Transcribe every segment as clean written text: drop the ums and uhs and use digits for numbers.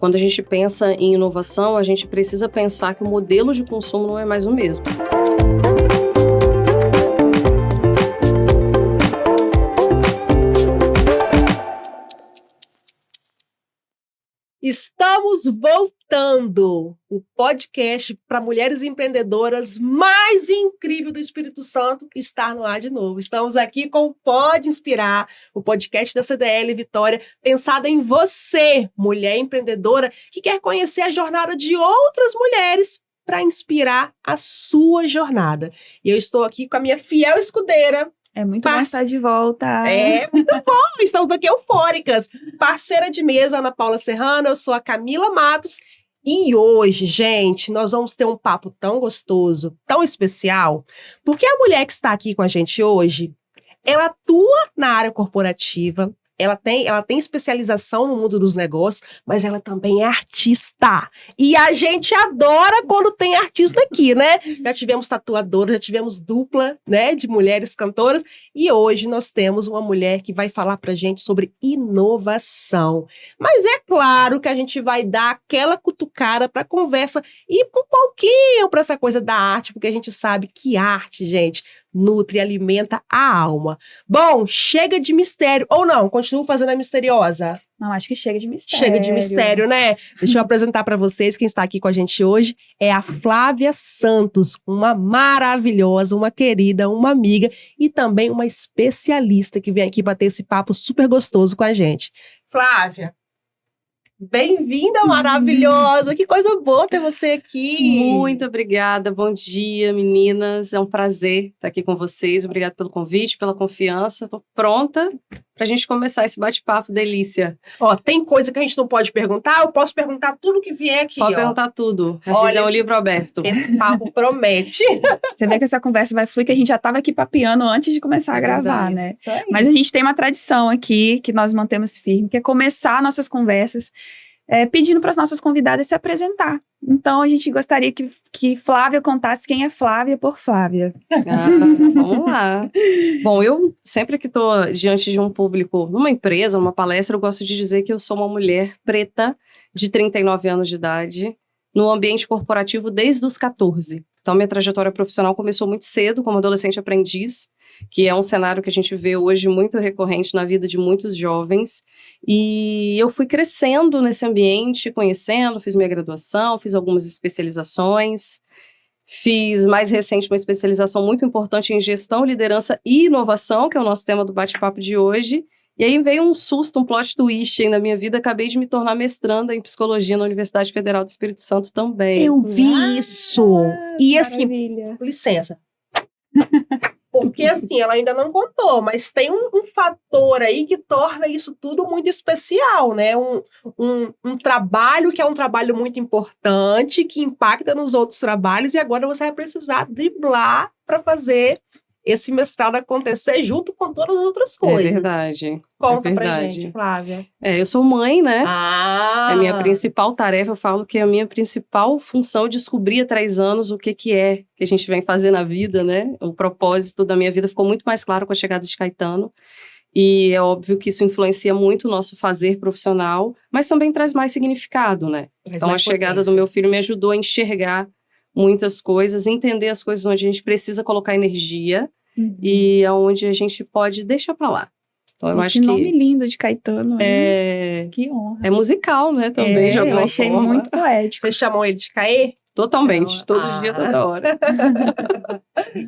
quando a gente pensa em inovação, a gente precisa pensar que o modelo de consumo não é mais o mesmo. Estamos voltando, o podcast para mulheres empreendedoras mais incrível do Espírito Santo está no ar de novo. Estamos aqui com o Pode Inspirar, o podcast da CDL Vitória, pensado em você, mulher empreendedora, que quer conhecer a jornada de outras mulheres para inspirar a sua jornada. E eu estou aqui com a minha fiel escudeira. É muito bom estar de volta. É muito bom, estamos aqui eufóricas. Parceira de mesa, Ana Paula Serrano, eu sou a Camila Matos. E hoje, gente, nós vamos ter um papo tão gostoso, tão especial, porque a mulher que está aqui com a gente hoje, ela atua na área corporativa, ela tem especialização no mundo dos negócios, mas ela também é artista. E a gente adora quando tem artista aqui, né? Já tivemos tatuadora, já tivemos dupla, né, de mulheres cantoras. E hoje nós temos uma mulher que vai falar pra gente sobre inovação. Mas é claro que a gente vai dar aquela cutucada pra conversa e um pouquinho pra essa coisa da arte, porque a gente sabe que arte, gente, nutre e alimenta a alma. Bom, chega de mistério. Ou não, continuo fazendo a misteriosa? Não, acho que chega de mistério. Chega de mistério, né? Deixa eu apresentar para vocês, quem está aqui com a gente hoje é a Flávia Santos, uma maravilhosa, uma querida, uma amiga e também uma especialista que vem aqui bater esse papo super gostoso com a gente. Flávia, bem-vinda, maravilhosa! Que coisa boa ter você aqui! Muito obrigada, bom dia, meninas. É um prazer estar aqui com vocês. Obrigada pelo convite, pela confiança. Estou pronta para a gente começar esse bate-papo delícia. Ó, tem coisa que a gente não pode perguntar, eu posso perguntar tudo que vier aqui, Pode perguntar tudo. Olha, é um livro aberto. Esse papo promete. Você vê que essa conversa vai fluir, que a gente já estava aqui papeando antes de começar a gravar, né? Mas a gente tem uma tradição aqui que nós mantemos firme, que é começar nossas conversas pedindo para as nossas convidadas se apresentar. Então, a gente gostaria que Flávia contasse quem é Flávia por Flávia. Vamos lá. Bom, eu sempre que estou diante de um público, numa empresa, numa palestra, eu gosto de dizer que eu sou uma mulher preta de 39 anos de idade, no ambiente corporativo desde os 14. Então, minha trajetória profissional começou muito cedo, como adolescente aprendiz, que é um cenário que a gente vê hoje muito recorrente na vida de muitos jovens. E eu fui crescendo nesse ambiente, conhecendo, fiz minha graduação, fiz algumas especializações, fiz mais recente uma especialização muito importante em gestão, liderança e inovação, que é o nosso tema do bate-papo de hoje. E aí veio um susto, um plot twist aí na minha vida, acabei de me tornar mestranda em psicologia na Universidade Federal do Espírito Santo também. Eu vi isso! E assim, maravilha. Licença. Porque assim, ela ainda não contou, mas tem um fator aí que torna isso tudo muito especial, né? Um trabalho que é um trabalho muito importante, que impacta nos outros trabalhos, e agora você vai precisar driblar para fazer esse mestrado acontecer junto com todas as outras coisas. É verdade. Conta pra verdade. gente, Flávia. Eu sou mãe, né? Ah! É a minha principal tarefa, eu falo que é a minha principal função descobrir há 3 anos o que a gente vem fazer na vida, né? O propósito da minha vida ficou muito mais claro com a chegada de Caetano. E é óbvio que isso influencia muito o nosso fazer profissional, mas também traz mais significado, né? Então a chegada do meu filho me ajudou a enxergar muitas coisas, entender as coisas onde a gente precisa colocar energia e aonde a gente pode deixar pra lá. Então, eu acho que nome lindo de Caetano. Que honra. É musical, né, também, de alguma eu achei forma. muito poético. Você chamou ele de Caê? Totalmente, todo dia, toda hora.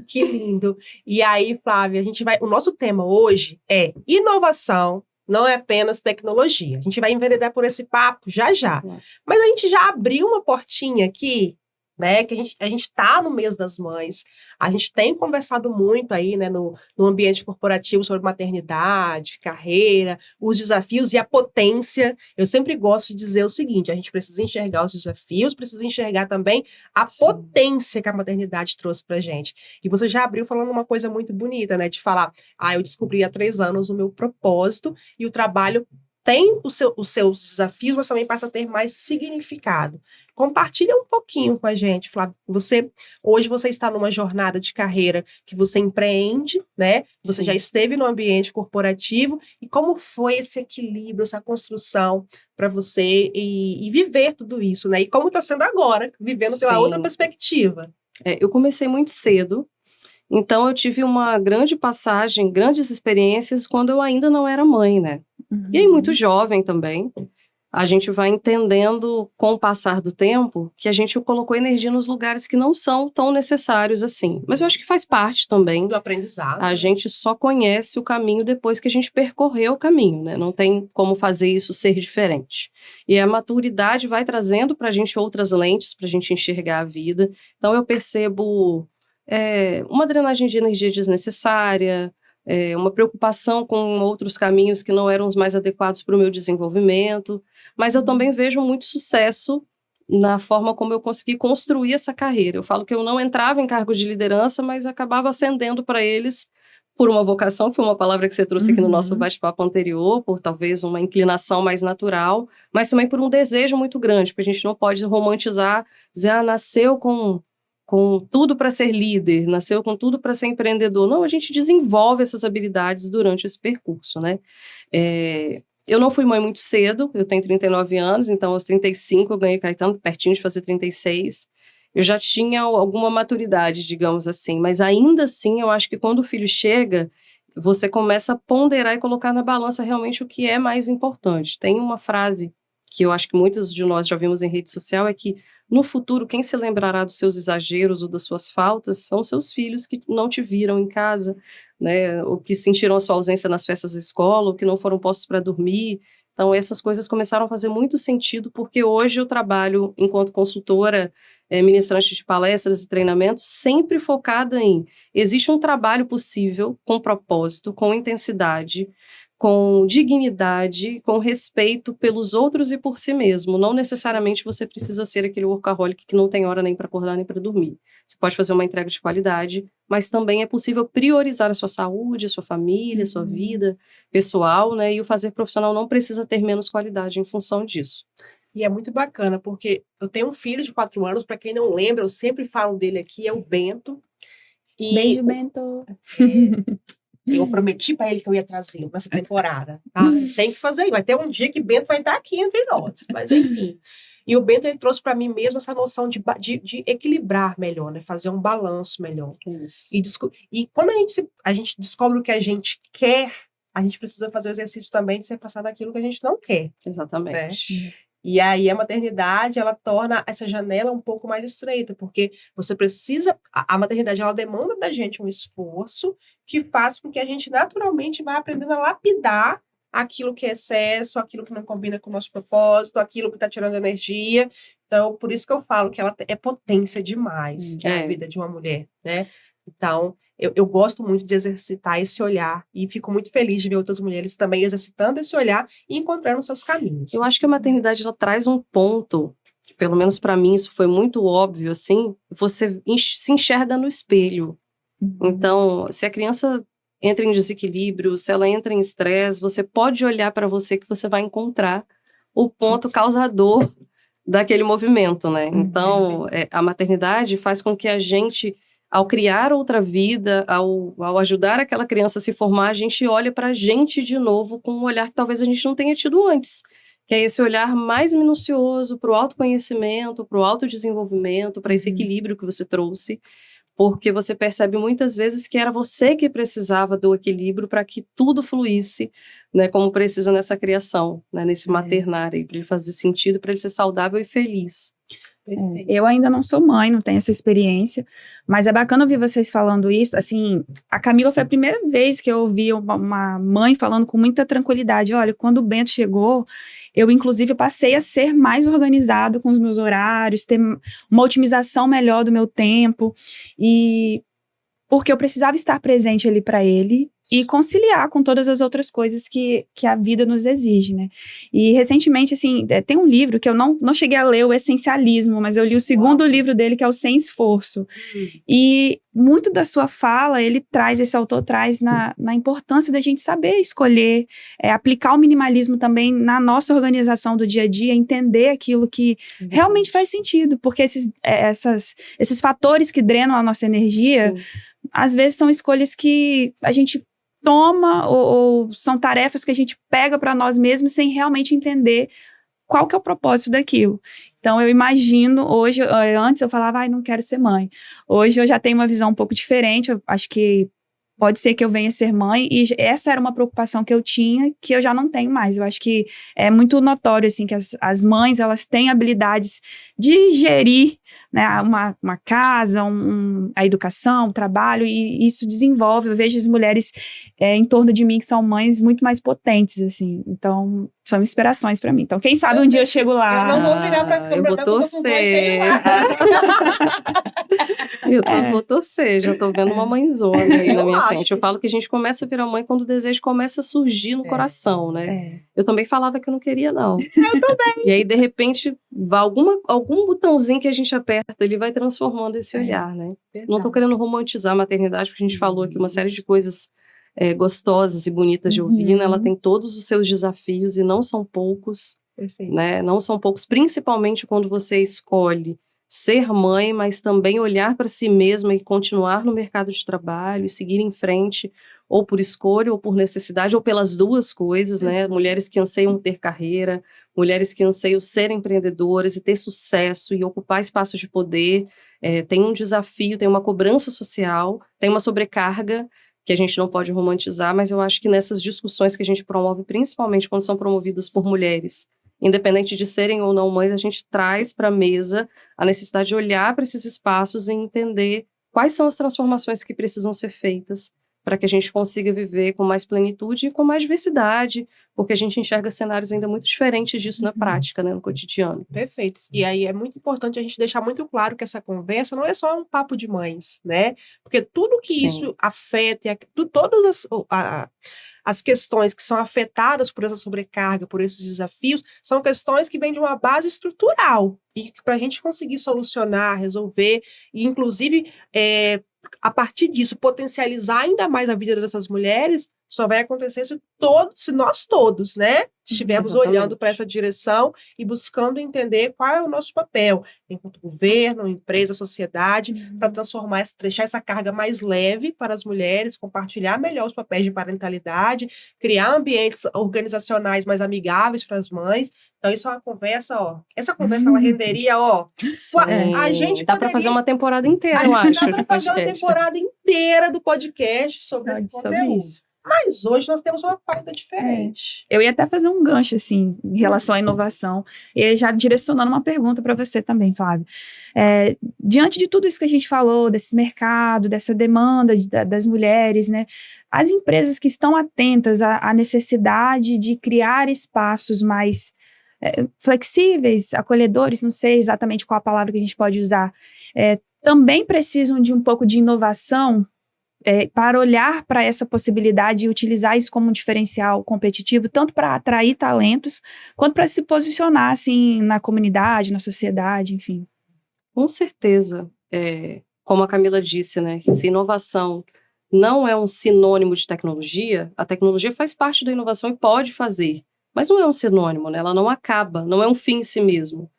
Que lindo. E aí, Flávia, o nosso tema hoje é inovação, não é apenas tecnologia. A gente vai enveredar por esse papo já. Mas a gente já abriu uma portinha aqui, né, que a gente está no mês das mães, a gente tem conversado muito aí, né, no ambiente corporativo sobre maternidade, carreira, os desafios e a potência. Eu sempre gosto de dizer o seguinte, a gente precisa enxergar os desafios, precisa enxergar também a potência que a maternidade trouxe pra gente. E você já abriu falando uma coisa muito bonita, né, de falar, eu descobri há 3 anos o meu propósito e o trabalho tem os seus desafios, mas também passa a ter mais significado. Compartilha um pouquinho com a gente, Flávio. Hoje você está numa jornada de carreira que você empreende, né? Você já esteve no ambiente corporativo. E como foi esse equilíbrio, essa construção para você e viver tudo isso, né? E como está sendo agora, vivendo pela outra perspectiva? Eu comecei muito cedo. Então, eu tive uma grande passagem, grandes experiências quando eu ainda não era mãe, né? E aí, muito jovem também. A gente vai entendendo, com o passar do tempo, que a gente colocou energia nos lugares que não são tão necessários assim. Mas eu acho que faz parte também do aprendizado. A gente só conhece o caminho depois que a gente percorreu o caminho, né? Não tem como fazer isso ser diferente. E a maturidade vai trazendo pra gente outras lentes pra gente enxergar a vida. Então, eu percebo uma drenagem de energia desnecessária, uma preocupação com outros caminhos que não eram os mais adequados para o meu desenvolvimento, mas eu também vejo muito sucesso na forma como eu consegui construir essa carreira. Eu falo que eu não entrava em cargos de liderança, mas acabava ascendendo para eles por uma vocação, que foi uma palavra que você trouxe aqui no nosso bate-papo anterior, por talvez uma inclinação mais natural, mas também por um desejo muito grande, porque a gente não pode romantizar, dizer, nasceu com tudo para ser líder, nasceu com tudo para ser empreendedor. Não, a gente desenvolve essas habilidades durante esse percurso, né? Eu não fui mãe muito cedo, eu tenho 39 anos, então aos 35 eu ganhei Caetano, pertinho de fazer 36. Eu já tinha alguma maturidade, digamos assim, mas ainda assim eu acho que quando o filho chega, você começa a ponderar e colocar na balança realmente o que é mais importante. Tem uma frase que eu acho que muitos de nós já vimos em rede social, é que no futuro, quem se lembrará dos seus exageros ou das suas faltas são seus filhos que não te viram em casa, né, ou que sentiram a sua ausência nas festas da escola, ou que não foram postos para dormir. Então, essas coisas começaram a fazer muito sentido, porque hoje eu trabalho enquanto consultora, ministrante de palestras e treinamentos, sempre focada em, existe um trabalho possível, com propósito, com intensidade, com dignidade, com respeito pelos outros e por si mesmo. Não necessariamente você precisa ser aquele workaholic que não tem hora nem para acordar nem para dormir. Você pode fazer uma entrega de qualidade, mas também é possível priorizar a sua saúde, a sua família, a sua vida pessoal, né? E o fazer profissional não precisa ter menos qualidade em função disso. E é muito bacana, porque eu tenho um filho de 4 anos, para quem não lembra, eu sempre falo dele aqui, é o Bento. Beijo, Bento. Eu prometi para ele que eu ia trazer nessa temporada, tá? Tem que fazer, vai ter um dia que Bento vai estar aqui entre nós, mas enfim. E o Bento, ele trouxe para mim mesmo essa noção de equilibrar melhor, né? Fazer um balanço melhor. Isso. E quando a gente descobre o que a gente quer, a gente precisa fazer o exercício também de ser passado aquilo que a gente não quer. Exatamente. Né? E aí a maternidade, ela torna essa janela um pouco mais estreita, porque você precisa, a maternidade, ela demanda da gente um esforço que faz com que a gente naturalmente vá aprendendo a lapidar aquilo que é excesso, aquilo que não combina com o nosso propósito, aquilo que está tirando energia. Então, por isso que eu falo que ela é potência demais na vida de uma mulher, né? Então, eu gosto muito de exercitar esse olhar e fico muito feliz de ver outras mulheres também exercitando esse olhar e encontrando seus caminhos. Eu acho que a maternidade, ela traz um ponto, pelo menos para mim isso foi muito óbvio, assim, você se enxerga no espelho. Então, se a criança entra em desequilíbrio, se ela entra em estresse, você pode olhar para você que você vai encontrar o ponto causador daquele movimento, né? Então, a maternidade faz com que a gente, ao criar outra vida, ao ajudar aquela criança a se formar, a gente olha para a gente de novo com um olhar que talvez a gente não tenha tido antes, que é esse olhar mais minucioso para o autoconhecimento, para o autodesenvolvimento, para esse equilíbrio que você trouxe, porque você percebe muitas vezes que era você que precisava do equilíbrio para que tudo fluísse, né, como precisa nessa criação, né, nesse maternar aí, para ele fazer sentido, para ele ser saudável e feliz. Eu ainda não sou mãe, não tenho essa experiência, mas é bacana ouvir vocês falando isso. Assim, a Camila foi a primeira vez que eu ouvi uma mãe falando com muita tranquilidade. Olha, quando o Bento chegou, eu inclusive passei a ser mais organizado com os meus horários, ter uma otimização melhor do meu tempo, e porque eu precisava estar presente ali para ele, e conciliar com todas as outras coisas que a vida nos exige, né? E recentemente, assim, tem um livro que eu não cheguei a ler, o Essencialismo, mas eu li o segundo livro dele, que é o Sem Esforço. E muito da sua fala, esse autor traz na importância da gente saber escolher, aplicar o minimalismo também na nossa organização do dia a dia, entender aquilo que realmente faz sentido, porque esses fatores que drenam a nossa energia, às vezes são escolhas que a gente toma ou são tarefas que a gente pega para nós mesmos sem realmente entender qual que é o propósito daquilo. Então, eu imagino, hoje, antes eu falava, não quero ser mãe. Hoje eu já tenho uma visão um pouco diferente, eu acho que pode ser que eu venha ser mãe, e essa era uma preocupação que eu tinha, que eu já não tenho mais. Eu acho que é muito notório, assim, que as mães, elas têm habilidades de gerir, né, uma casa, a educação, o trabalho, e isso desenvolve. Eu vejo as mulheres em torno de mim que são mães muito mais potentes, assim. Então, são inspirações pra mim. Então, quem sabe um dia eu chego lá. Eu não vou virar pra câmera. Eu vou torcer. Vou torcer. Já tô vendo uma mãezona aí na minha frente. Eu falo que a gente começa a virar mãe quando o desejo começa a surgir no coração, né? Eu também falava que eu não queria, não. Eu também. E aí, de repente, algum botãozinho que a gente aperta, ele vai transformando esse olhar, né? Verdade. Não tô querendo romantizar a maternidade, porque a gente falou aqui uma série de coisas gostosas e bonitas de ouvir, né? Ela tem todos os seus desafios e não são poucos, Perfeito. né? Não são poucos, principalmente quando você escolhe ser mãe, mas também olhar para si mesma e continuar no mercado de trabalho e seguir em frente, ou por escolha, ou por necessidade, ou pelas duas coisas, né? Mulheres que anseiam ter carreira, mulheres que anseiam ser empreendedoras e ter sucesso e ocupar espaços de poder, tem um desafio, tem uma cobrança social, tem uma sobrecarga que a gente não pode romantizar, mas eu acho que nessas discussões que a gente promove, principalmente quando são promovidas por mulheres, independente de serem ou não mães, a gente traz para a mesa a necessidade de olhar para esses espaços e entender quais são as transformações que precisam ser feitas para que a gente consiga viver com mais plenitude e com mais diversidade, porque a gente enxerga cenários ainda muito diferentes disso na prática, né, no cotidiano. Perfeito. E aí é muito importante a gente deixar muito claro que essa conversa não é só um papo de mães, né? Porque tudo que isso afeta, todas as questões que são afetadas por essa sobrecarga, por esses desafios, são questões que vêm de uma base estrutural e que para a gente conseguir solucionar, resolver e inclusive a partir disso potencializar ainda mais a vida dessas mulheres, só vai acontecer se nós todos, né, estivermos olhando para essa direção e buscando entender qual é o nosso papel enquanto governo, empresa, sociedade, para deixar essa carga mais leve para as mulheres, compartilhar melhor os papéis de parentalidade, criar ambientes organizacionais mais amigáveis para as mães. Então, isso é uma conversa, essa conversa ela renderia, a gente dá para fazer uma temporada inteira, eu acho. Dá para fazer uma temporada inteira do podcast sobre esse conteúdo. Mas hoje nós temos uma pauta diferente. Eu ia até fazer um gancho, assim, em relação à inovação. E já direcionando uma pergunta para você também, Flávio. Diante de tudo isso que a gente falou, desse mercado, dessa demanda das mulheres, né? As empresas que estão atentas à necessidade de criar espaços mais flexíveis, acolhedores, não sei exatamente qual a palavra que a gente pode usar, também precisam de um pouco de inovação para olhar para essa possibilidade e utilizar isso como um diferencial competitivo, tanto para atrair talentos, quanto para se posicionar, assim, na comunidade, na sociedade, enfim. Com certeza. Como a Camila disse, né, se inovação não é um sinônimo de tecnologia, a tecnologia faz parte da inovação e pode fazer, mas não é um sinônimo, né, ela não acaba, não é um fim em si mesmo.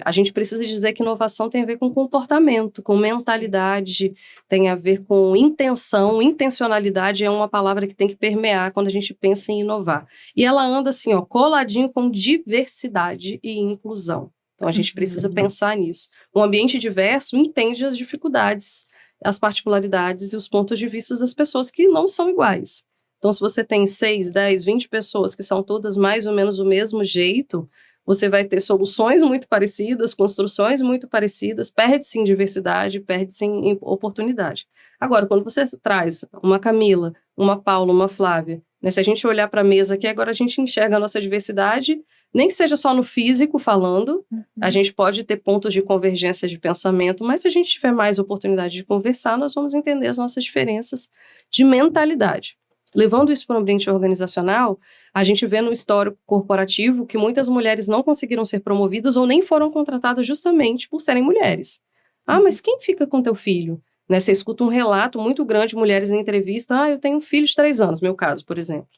A gente precisa dizer que inovação tem a ver com comportamento, com mentalidade, tem a ver com intenção. Intencionalidade é uma palavra que tem que permear quando a gente pensa em inovar. E ela anda assim, coladinho com diversidade e inclusão. Então a gente precisa pensar nisso. Um ambiente diverso entende as dificuldades, as particularidades e os pontos de vista das pessoas que não são iguais. Então se você tem 6, 10, 20 pessoas que são todas mais ou menos do mesmo jeito, você vai ter soluções muito parecidas, construções muito parecidas, perde-se em diversidade, perde-se em oportunidade. Agora, quando você traz uma Camila, uma Paula, uma Flávia, né, se a gente olhar para a mesa aqui, agora a gente enxerga a nossa diversidade Nem que seja só no físico falando, a gente pode ter pontos de convergência de pensamento, mas se a gente tiver mais oportunidade de conversar, nós vamos entender as nossas diferenças de mentalidade. Levando isso para o ambiente organizacional, a gente vê no histórico corporativo que muitas mulheres não conseguiram ser promovidas ou nem foram contratadas justamente por serem mulheres. Ah, mas quem fica com teu filho? Né, você escuta um relato muito grande de mulheres em entrevista, eu tenho um filho de 3 anos, meu caso, por exemplo.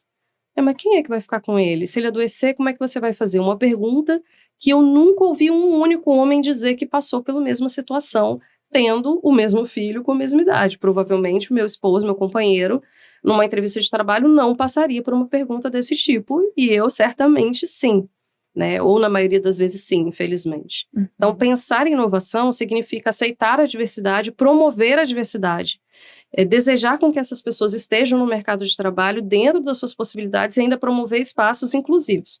Mas quem é que vai ficar com ele? Se ele adoecer, como é que você vai fazer? Uma pergunta que eu nunca ouvi um único homem dizer que passou pela mesma situação, tendo o mesmo filho com a mesma idade. Provavelmente, meu esposo, meu companheiro, numa entrevista de trabalho, não passaria por uma pergunta desse tipo, e eu certamente sim, né? Ou na maioria das vezes sim, infelizmente. Então, pensar em inovação significa aceitar a diversidade, promover a diversidade, desejar com que essas pessoas estejam no mercado de trabalho dentro das suas possibilidades e ainda promover espaços inclusivos.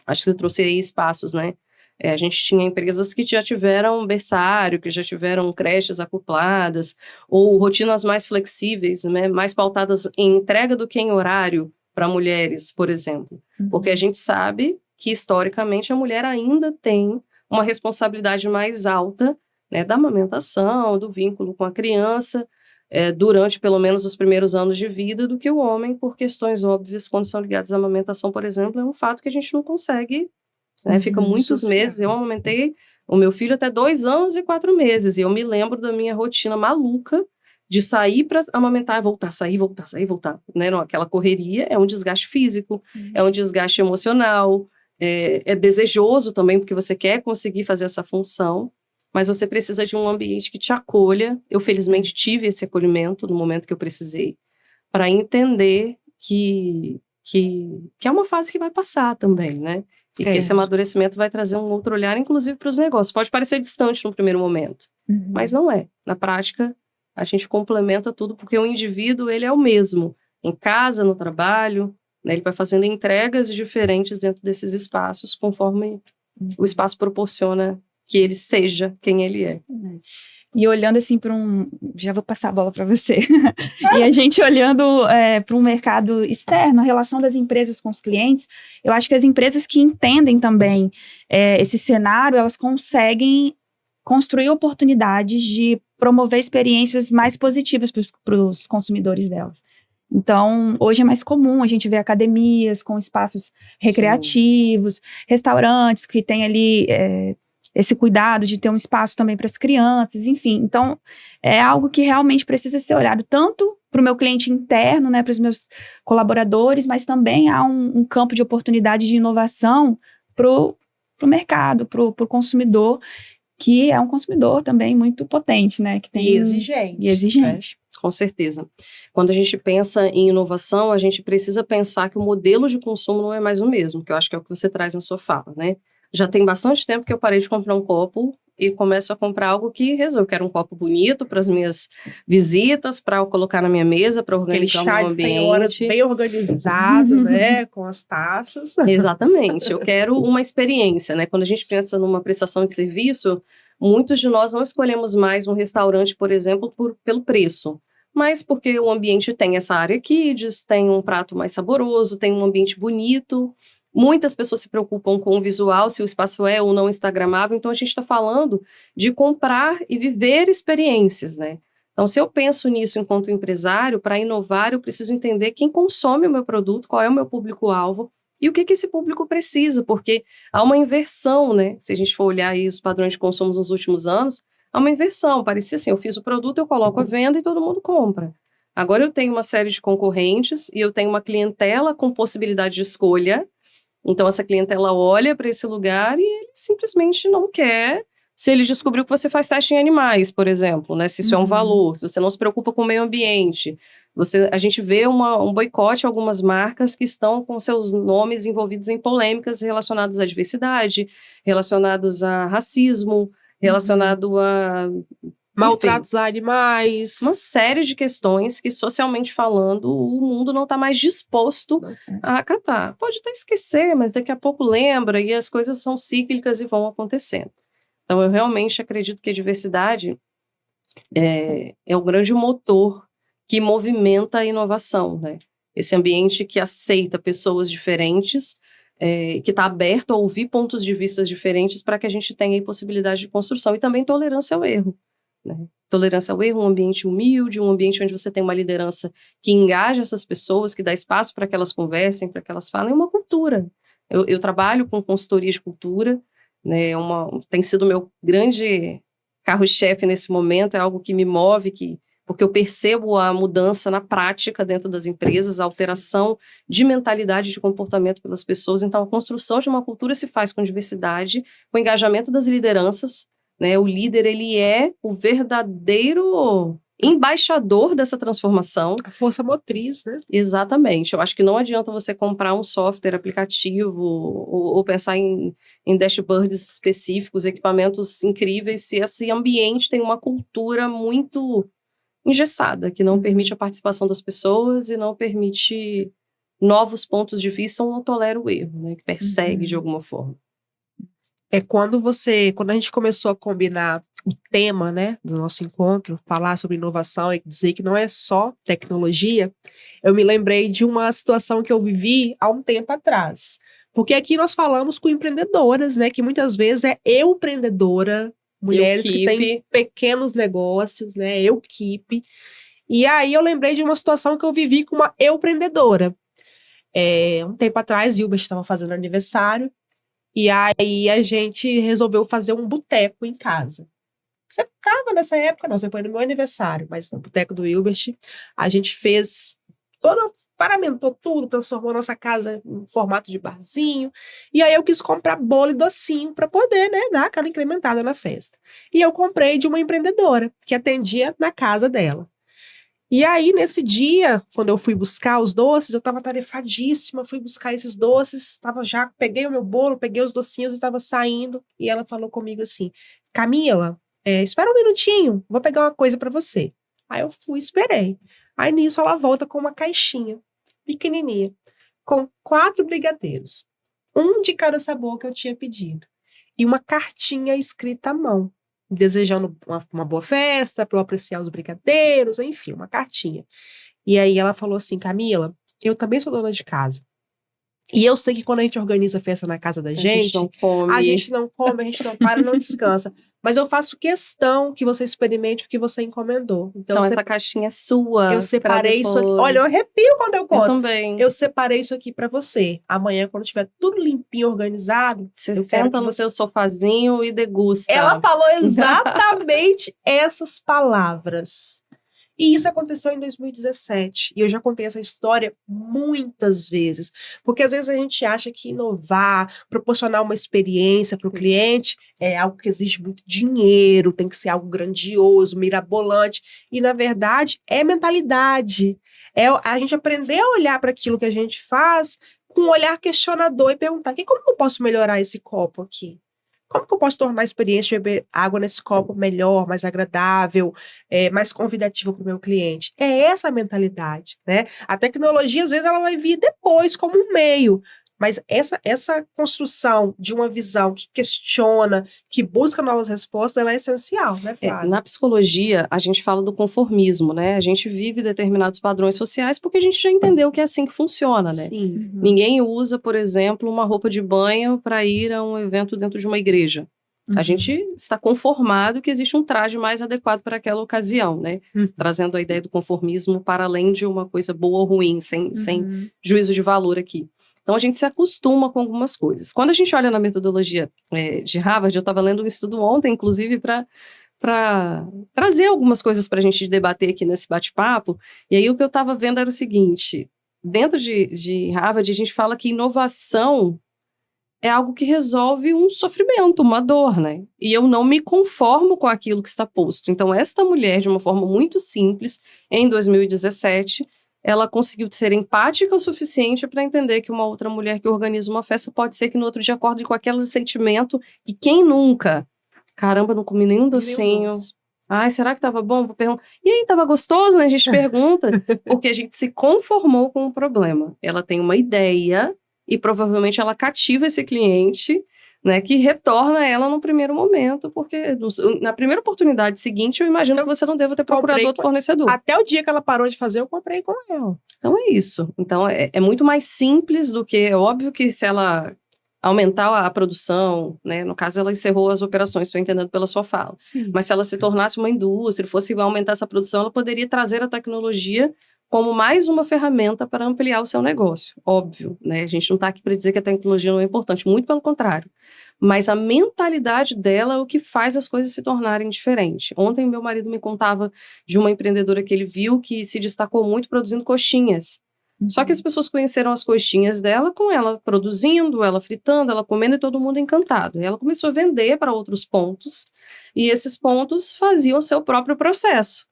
Acho que você trouxe aí espaços, né? A gente tinha empresas que já tiveram berçário, que já tiveram creches acopladas, ou rotinas mais flexíveis, né? Mais pautadas em entrega do que em horário para mulheres, por exemplo. Porque a gente sabe que, historicamente, a mulher ainda tem uma responsabilidade mais alta, né, da amamentação, do vínculo com a criança, durante pelo menos os primeiros anos de vida, do que o homem, por questões óbvias, quando são ligadas à amamentação, por exemplo, é um fato que a gente não consegue, né, fica muitos meses. Eu amamentei o meu filho até 2 anos e 4 meses, e eu me lembro da minha rotina maluca de sair para amamentar, voltar, sair, voltar, né, não, aquela correria é um desgaste físico, é um desgaste emocional, é desejoso também, porque você quer conseguir fazer essa função, mas você precisa de um ambiente que te acolha. Eu, felizmente, tive esse acolhimento no momento que eu precisei, para entender que é uma fase que vai passar também, né? E que esse amadurecimento vai trazer um outro olhar, inclusive, para os negócios. Pode parecer distante no primeiro momento, mas não é. Na prática, a gente complementa tudo, porque o indivíduo, ele é o mesmo. Em casa, no trabalho, né? Ele vai fazendo entregas diferentes dentro desses espaços, conforme o espaço proporciona que ele seja quem ele é. E olhando assim para já vou passar a bola para você, e a gente olhando para um mercado externo, a relação das empresas com os clientes, eu acho que as empresas que entendem também esse cenário, elas conseguem construir oportunidades de promover experiências mais positivas para os consumidores delas. Então, hoje é mais comum a gente ver academias com espaços recreativos, restaurantes que têm ali esse cuidado de ter um espaço também para as crianças, enfim. Então, é algo que realmente precisa ser olhado tanto para o meu cliente interno, né, para os meus colaboradores, mas também há um campo de oportunidade de inovação para o mercado, para o consumidor, que é um consumidor também muito potente, né? Que tem, e exigente. E exigente. Com certeza. Quando a gente pensa em inovação, a gente precisa pensar que o modelo de consumo não é mais o mesmo, que eu acho que é o que você traz na sua fala, né? Já tem bastante tempo que eu parei de comprar um copo e começo a comprar algo que resolve. Eu quero um copo bonito para as minhas visitas, para eu colocar na minha mesa, para organizar o meu ambiente. Tem horas bem organizado, né? Com as taças. Exatamente. Eu quero uma experiência, né? Quando a gente pensa numa prestação de serviço, muitos de nós não escolhemos mais um restaurante, por exemplo, pelo preço, mas porque o ambiente tem essa área kids, tem um prato mais saboroso, tem um ambiente bonito. Muitas pessoas se preocupam com o visual, se o espaço é ou não instagramável, então a gente está falando de comprar e viver experiências, né? Então, se eu penso nisso enquanto empresário, para inovar, eu preciso entender quem consome o meu produto, qual é o meu público-alvo e o que esse público precisa, porque há uma inversão, né? Se a gente for olhar aí os padrões de consumo nos últimos anos, há uma inversão. Parecia assim, eu fiz o produto, eu coloco a venda e todo mundo compra. Agora eu tenho uma série de concorrentes e eu tenho uma clientela com possibilidade de escolha. Então, essa clientela olha para esse lugar e ele simplesmente não quer. Se ele descobriu que você faz teste em animais, por exemplo, né? Se isso é um valor, se você não se preocupa com o meio ambiente. A gente vê um boicote a algumas marcas que estão com seus nomes envolvidos em polêmicas relacionadas à diversidade, relacionados a racismo, relacionado a... maltratos a animais. Uma série de questões que, socialmente falando, o mundo não está mais disposto a acatar. Pode até esquecer, mas daqui a pouco lembra e as coisas são cíclicas e vão acontecendo. Então, eu realmente acredito que a diversidade é um grande motor que movimenta a inovação, né? Esse ambiente que aceita pessoas diferentes, que está aberto a ouvir pontos de vista diferentes para que a gente tenha aí possibilidade de construção. E também tolerância ao erro, né? Tolerância ao erro, um ambiente humilde, um ambiente onde você tem uma liderança que engaja essas pessoas, que dá espaço para que elas conversem, para que elas falem, é uma cultura. Eu trabalho com consultoria de cultura, né? Tem sido o meu grande carro-chefe nesse momento, é algo que me move, porque eu percebo a mudança na prática dentro das empresas, a alteração de mentalidade, de comportamento pelas pessoas. Então, a construção de uma cultura se faz com diversidade, com engajamento das lideranças, né? O líder, ele é o verdadeiro embaixador dessa transformação. A força motriz, né? Exatamente. Eu acho que não adianta você comprar um software, aplicativo, ou pensar em dashboards específicos, equipamentos incríveis, se esse ambiente tem uma cultura muito engessada, que não permite a participação das pessoas e não permite novos pontos de vista ou não tolera o erro, né? Que persegue de alguma forma. Quando a gente começou a combinar o tema, né, do nosso encontro, falar sobre inovação e dizer que não é só tecnologia, eu me lembrei de uma situação que eu vivi há um tempo atrás. Porque aqui nós falamos com empreendedoras, né, que muitas vezes é empreendedora, mulheres que têm pequenos negócios, né, equipe. E aí eu lembrei de uma situação que eu vivi com uma empreendedora. Um tempo atrás, Hilbert estava fazendo aniversário, e aí a gente resolveu fazer um boteco em casa. Você estava nessa época, não, você foi no meu aniversário, mas no boteco do Hilbert, a gente fez paramentou tudo, transformou nossa casa em formato de barzinho, e aí eu quis comprar bolo e docinho para poder, né, dar aquela incrementada na festa. E eu comprei de uma empreendedora que atendia na casa dela. E aí, nesse dia, quando eu fui buscar os doces, eu estava tarefadíssima, fui buscar esses doces, peguei o meu bolo, peguei os docinhos e estava saindo, e ela falou comigo assim, Camila, espera um minutinho, vou pegar uma coisa para você. Aí eu fui, esperei. Aí nisso ela volta com uma caixinha, pequenininha, com 4 brigadeiros, um de cada sabor que eu tinha pedido, e uma cartinha escrita à mão, desejando uma boa festa, para eu apreciar os brigadeiros, enfim, uma cartinha. E aí ela falou assim, Camila, eu também sou dona de casa. E eu sei que quando a gente organiza festa na casa da gente, a gente não come, a gente não para, não descansa. Mas eu faço questão que você experimente o que você encomendou. Então essa caixinha é sua. Eu separei isso aqui. Olha, eu arrepio quando eu conto. Eu também. Eu separei isso aqui pra você. Amanhã, quando tiver tudo limpinho, organizado, você senta no seu sofazinho e degusta. Ela falou exatamente essas palavras. E isso aconteceu em 2017. E eu já contei essa história muitas vezes. Porque às vezes a gente acha que inovar, proporcionar uma experiência para o cliente é algo que exige muito dinheiro, tem que ser algo grandioso, mirabolante. E, na verdade, é mentalidade. É a gente aprender a olhar para aquilo que a gente faz com um olhar questionador e perguntar, como que eu posso melhorar esse copo aqui? Como que eu posso tornar a experiência de beber água nesse copo melhor, mais agradável, mais convidativa para o meu cliente? É essa a mentalidade, né? A tecnologia, às vezes, ela vai vir depois como um meio, mas essa construção de uma visão que questiona, que busca novas respostas, ela é essencial, né, Flávia? Na psicologia, a gente fala do conformismo, né? A gente vive determinados padrões sociais porque a gente já entendeu que é assim que funciona, né? Sim. Uhum. Ninguém usa, por exemplo, uma roupa de banho para ir a um evento dentro de uma igreja. Uhum. A gente está conformado que existe um traje mais adequado para aquela ocasião, né? Trazendo a ideia do conformismo para além de uma coisa boa ou ruim, sem juízo de valor aqui. Então, a gente se acostuma com algumas coisas. Quando a gente olha na metodologia de Harvard, eu estava lendo um estudo ontem, inclusive, para trazer algumas coisas para a gente debater aqui nesse bate-papo. E aí, o que eu estava vendo era o seguinte, dentro de Harvard, a gente fala que inovação é algo que resolve um sofrimento, uma dor, né? E eu não me conformo com aquilo que está posto. Então, esta mulher, de uma forma muito simples, em 2017... ela conseguiu ser empática o suficiente para entender que uma outra mulher que organiza uma festa pode ser que no outro dia acorde com aquele sentimento e quem nunca? Caramba, não comi nenhum docinho. Ai, será que tava bom? Vou perguntar. E aí, tava gostoso, né? A gente pergunta, porque a gente se conformou com o problema. Ela tem uma ideia e provavelmente ela cativa esse cliente, né, que retorna ela no primeiro momento, porque na primeira oportunidade seguinte, eu imagino que você não deva ter procurado outro fornecedor. Até o dia que ela parou de fazer, eu comprei com ela. Então é isso. Então é muito mais simples do que, é óbvio que se ela aumentar a produção, né, no caso ela encerrou as operações, estou entendendo pela sua fala. Sim. Mas se ela se tornasse uma indústria, fosse aumentar essa produção, ela poderia trazer a tecnologia como mais uma ferramenta para ampliar o seu negócio, óbvio, né? A gente não está aqui para dizer que a tecnologia não é importante, muito pelo contrário. Mas a mentalidade dela é o que faz as coisas se tornarem diferentes. Ontem meu marido me contava de uma empreendedora que ele viu que se destacou muito produzindo coxinhas. Só que as pessoas conheceram as coxinhas dela com ela produzindo, ela fritando, ela comendo e todo mundo encantado. E ela começou a vender para outros pontos, e esses pontos faziam o seu próprio processo.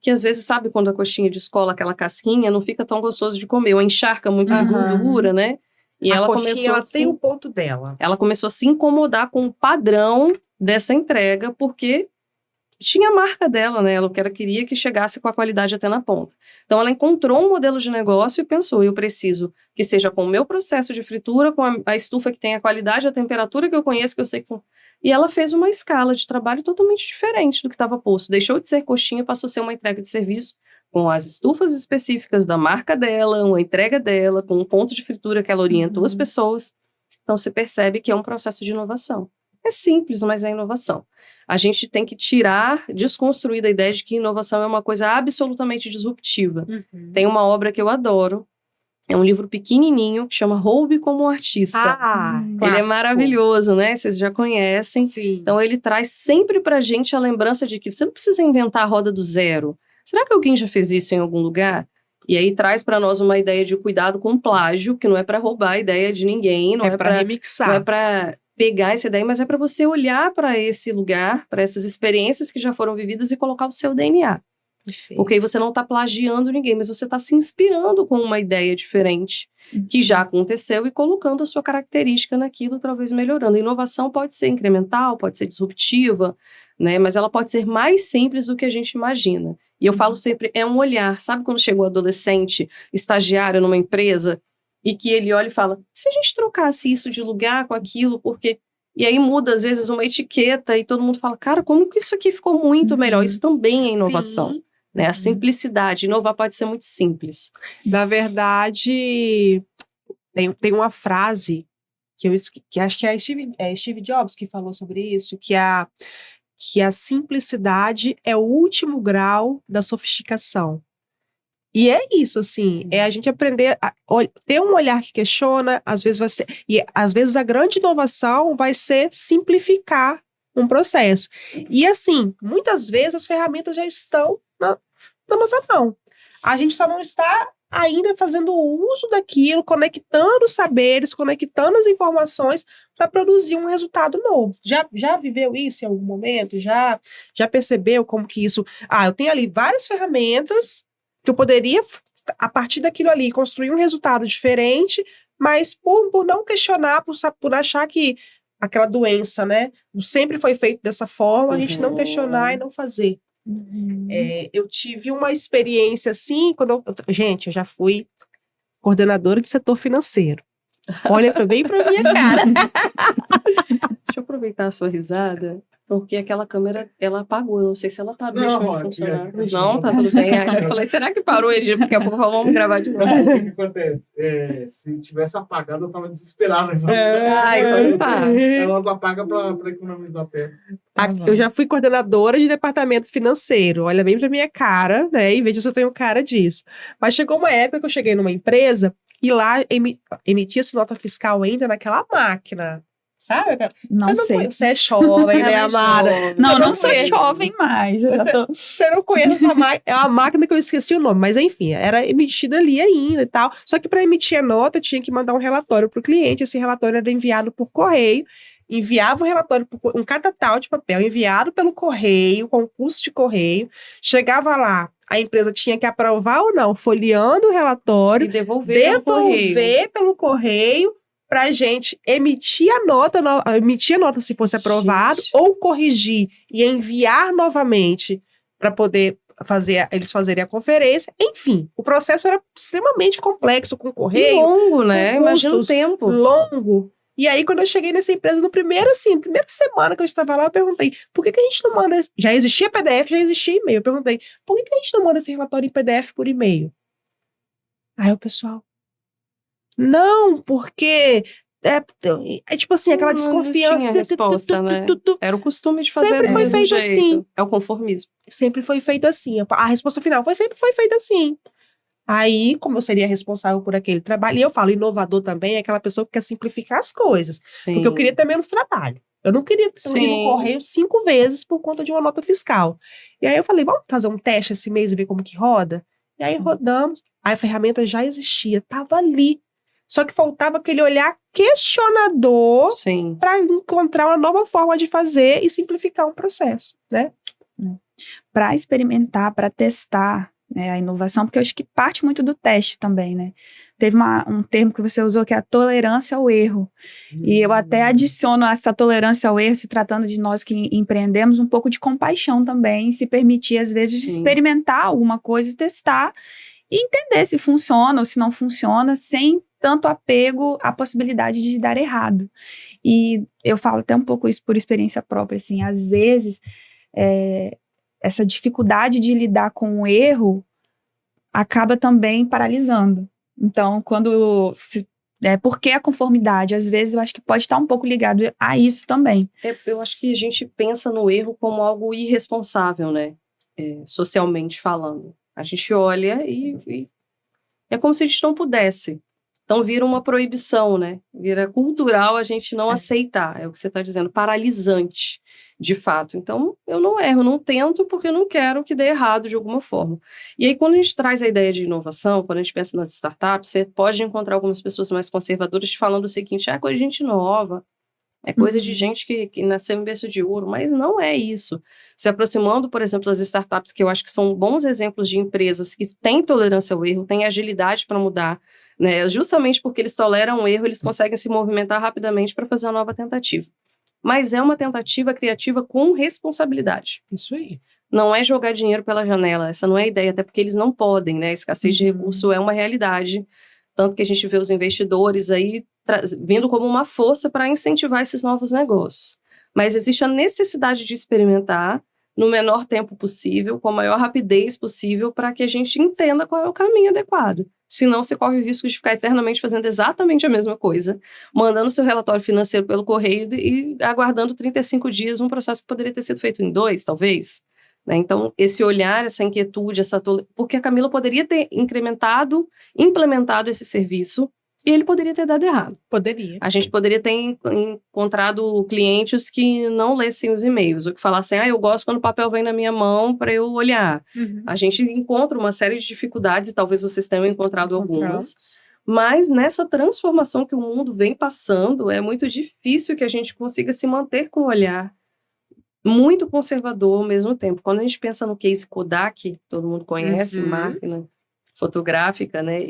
Que às vezes, sabe quando a coxinha descola aquela casquinha, não fica tão gostoso de comer, ou encharca muito de gordura, né? E ela começou ela tem o ponto dela. Ela começou a se incomodar com o padrão dessa entrega, porque tinha a marca dela, né? Ela queria que chegasse com a qualidade até na ponta. Então, ela encontrou um modelo de negócio e pensou, eu preciso que seja com o meu processo de fritura, com a estufa que tem a qualidade, a temperatura que eu conheço, que eu sei que... E ela fez uma escala de trabalho totalmente diferente do que estava posto. Deixou de ser coxinha, passou a ser uma entrega de serviço com as estufas específicas da marca dela, uma entrega dela, com um ponto de fritura que ela orientou as pessoas. Então, você percebe que é um processo de inovação. É simples, mas é inovação. A gente tem que desconstruir a ideia de que inovação é uma coisa absolutamente disruptiva. Tem uma obra que eu adoro, é um livro pequenininho, que chama Roube como um Artista. Ele é maravilhoso, né? Vocês já conhecem. Sim. Então, ele traz sempre pra gente a lembrança de que você não precisa inventar a roda do zero. Será que alguém já fez isso em algum lugar? E aí traz para nós uma ideia de cuidado com plágio, que não é para roubar a ideia de ninguém, não é para remixar. Não é para pegar essa ideia, mas é para você olhar para esse lugar, para essas experiências que já foram vividas e colocar o seu DNA. Perfeito. Porque aí você não está plagiando ninguém, mas você está se inspirando com uma ideia diferente que já aconteceu e colocando a sua característica naquilo, talvez melhorando. A inovação pode ser incremental, pode ser disruptiva, né? Mas ela pode ser mais simples do que a gente imagina. E eu falo sempre, é um olhar. Sabe quando chega o adolescente, estagiário numa empresa, e que ele olha e fala, se a gente trocasse isso de lugar com aquilo, porque... E aí muda, às vezes, uma etiqueta e todo mundo fala, cara, como que isso aqui ficou muito melhor? Isso também é inovação. Né? A simplicidade. Inovar pode ser muito simples. Na verdade, tem uma frase que acho que é Steve Jobs que falou sobre isso, que a simplicidade é o último grau da sofisticação. E é isso, assim, é a gente aprender a ter um olhar que questiona, às vezes vai ser, e às vezes a grande inovação vai ser simplificar um processo. E assim, muitas vezes as ferramentas já estão na nossa mão. A gente só não está ainda fazendo uso daquilo, conectando os saberes, conectando as informações para produzir um resultado novo. Já viveu isso em algum momento? Já percebeu como que isso... eu tenho ali várias ferramentas que eu poderia, a partir daquilo ali, construir um resultado diferente, mas por não questionar, por achar que aquela doença, né, sempre foi feito dessa forma, a gente não questionar e não fazer. Eu tive uma experiência assim, gente, eu já fui coordenadora de setor financeiro. Olha bem pra minha cara. Deixa eu aproveitar a sua risada, porque aquela câmera, ela apagou. Eu não sei se ela parou. Não, funcionar. Não, tá tudo bem. Aí eu falei, será que parou, Edi? Porque a pouco vamos gravar de novo. O que acontece? Se tivesse apagado, eu tava desesperado. Então tá. Elas apagam pra economizar tempo. Eu já fui coordenadora de departamento financeiro. Olha bem pra minha cara, né? E veja se eu tenho cara disso. Mas chegou uma época que eu cheguei numa empresa e lá emitia-se nota fiscal ainda naquela máquina. Sabe? Não sei. Você é jovem, né, Amara? Não sou jovem mais. Você não conhece essa máquina. É uma máquina que eu esqueci o nome, mas enfim, era emitida ali ainda e tal. Só que para emitir a nota, tinha que mandar um relatório para o cliente. Esse relatório era enviado por correio. Enviava o relatório, um catatal de papel enviado pelo correio, com custo de correio. Chegava lá, a empresa tinha que aprovar ou não, folheando o relatório. E devolver pelo correio. Pra gente emitir a nota se fosse aprovado, ou corrigir e enviar novamente para poder eles fazerem a conferência. Enfim, o processo era extremamente complexo, com correio. E longo, né? Imagina o tempo. Longo. E aí, quando eu cheguei nessa empresa, no primeira semana que eu estava lá, eu perguntei, por que a gente não manda... Já existia PDF, já existia e-mail. Eu perguntei, por que a gente não manda esse relatório em PDF por e-mail? Aí o pessoal, não, porque... É tipo assim, aquela desconfiança. Não tinha resposta, né? Era o costume de fazer Sempre do foi mesmo feito jeito. assim. É o conformismo. Sempre foi feito assim. A resposta final sempre foi feita assim. Aí, como eu seria responsável por aquele trabalho, e eu falo, inovador também é aquela pessoa que quer simplificar as coisas. Sim. Porque eu queria ter menos trabalho. Eu não queria ter ido no correio 5 vezes por conta de uma nota fiscal. E aí eu falei, vamos fazer um teste esse mês e ver como que roda? E aí rodamos. Aí a ferramenta já existia, estava ali. Só que faltava aquele olhar questionador para encontrar uma nova forma de fazer e simplificar um processo, né? Para experimentar, para testar, né, a inovação, porque eu acho que parte muito do teste também, né? Teve um termo que você usou que é a tolerância ao erro. E eu até adiciono essa tolerância ao erro, se tratando de nós que empreendemos, um pouco de compaixão também, se permitir, às vezes, experimentar alguma coisa e testar e entender se funciona ou se não funciona, sem tanto apego à possibilidade de dar errado. E eu falo até um pouco isso por experiência própria, assim, às vezes, essa dificuldade de lidar com o erro acaba também paralisando. Então, por que a conformidade? Às vezes eu acho que pode estar um pouco ligado a isso também. Eu acho que a gente pensa no erro como algo irresponsável, né? Socialmente falando. A gente olha e é como se a gente não pudesse. Então vira uma proibição, né? Vira cultural a gente não aceitar. É o que você está dizendo, paralisante, de fato. Então eu não erro, não tento porque eu não quero que dê errado de alguma forma. E aí quando a gente traz a ideia de inovação, quando a gente pensa nas startups, você pode encontrar algumas pessoas mais conservadoras te falando o seguinte, é coisa de gente nova, é coisa de gente que nasceu em berço de ouro, mas não é isso. Se aproximando, por exemplo, das startups, que eu acho que são bons exemplos de empresas que têm tolerância ao erro, têm agilidade para mudar, né? Justamente porque eles toleram o erro, eles conseguem se movimentar rapidamente para fazer uma nova tentativa. Mas é uma tentativa criativa com responsabilidade. Isso aí. Não é jogar dinheiro pela janela, essa não é a ideia, até porque eles não podem, né? A escassez de recurso é uma realidade, tanto que a gente vê os investidores aí vindo como uma força para incentivar esses novos negócios. Mas existe a necessidade de experimentar no menor tempo possível, com a maior rapidez possível, para que a gente entenda qual é o caminho adequado. Senão, você corre o risco de ficar eternamente fazendo exatamente a mesma coisa, mandando seu relatório financeiro pelo correio e aguardando 35 dias um processo que poderia ter sido feito em 2, talvez. Né? Então, esse olhar, essa inquietude, porque a Camila poderia ter implementado esse serviço e ele poderia ter dado errado. Poderia. A gente poderia ter encontrado clientes que não lessem os e-mails, ou que falassem, eu gosto quando o papel vem na minha mão para eu olhar. A gente encontra uma série de dificuldades, e talvez vocês tenham encontrado algumas, mas nessa transformação que o mundo vem passando, é muito difícil que a gente consiga se manter com o olhar muito conservador ao mesmo tempo. Quando a gente pensa no case Kodak, todo mundo conhece, máquina fotográfica, né,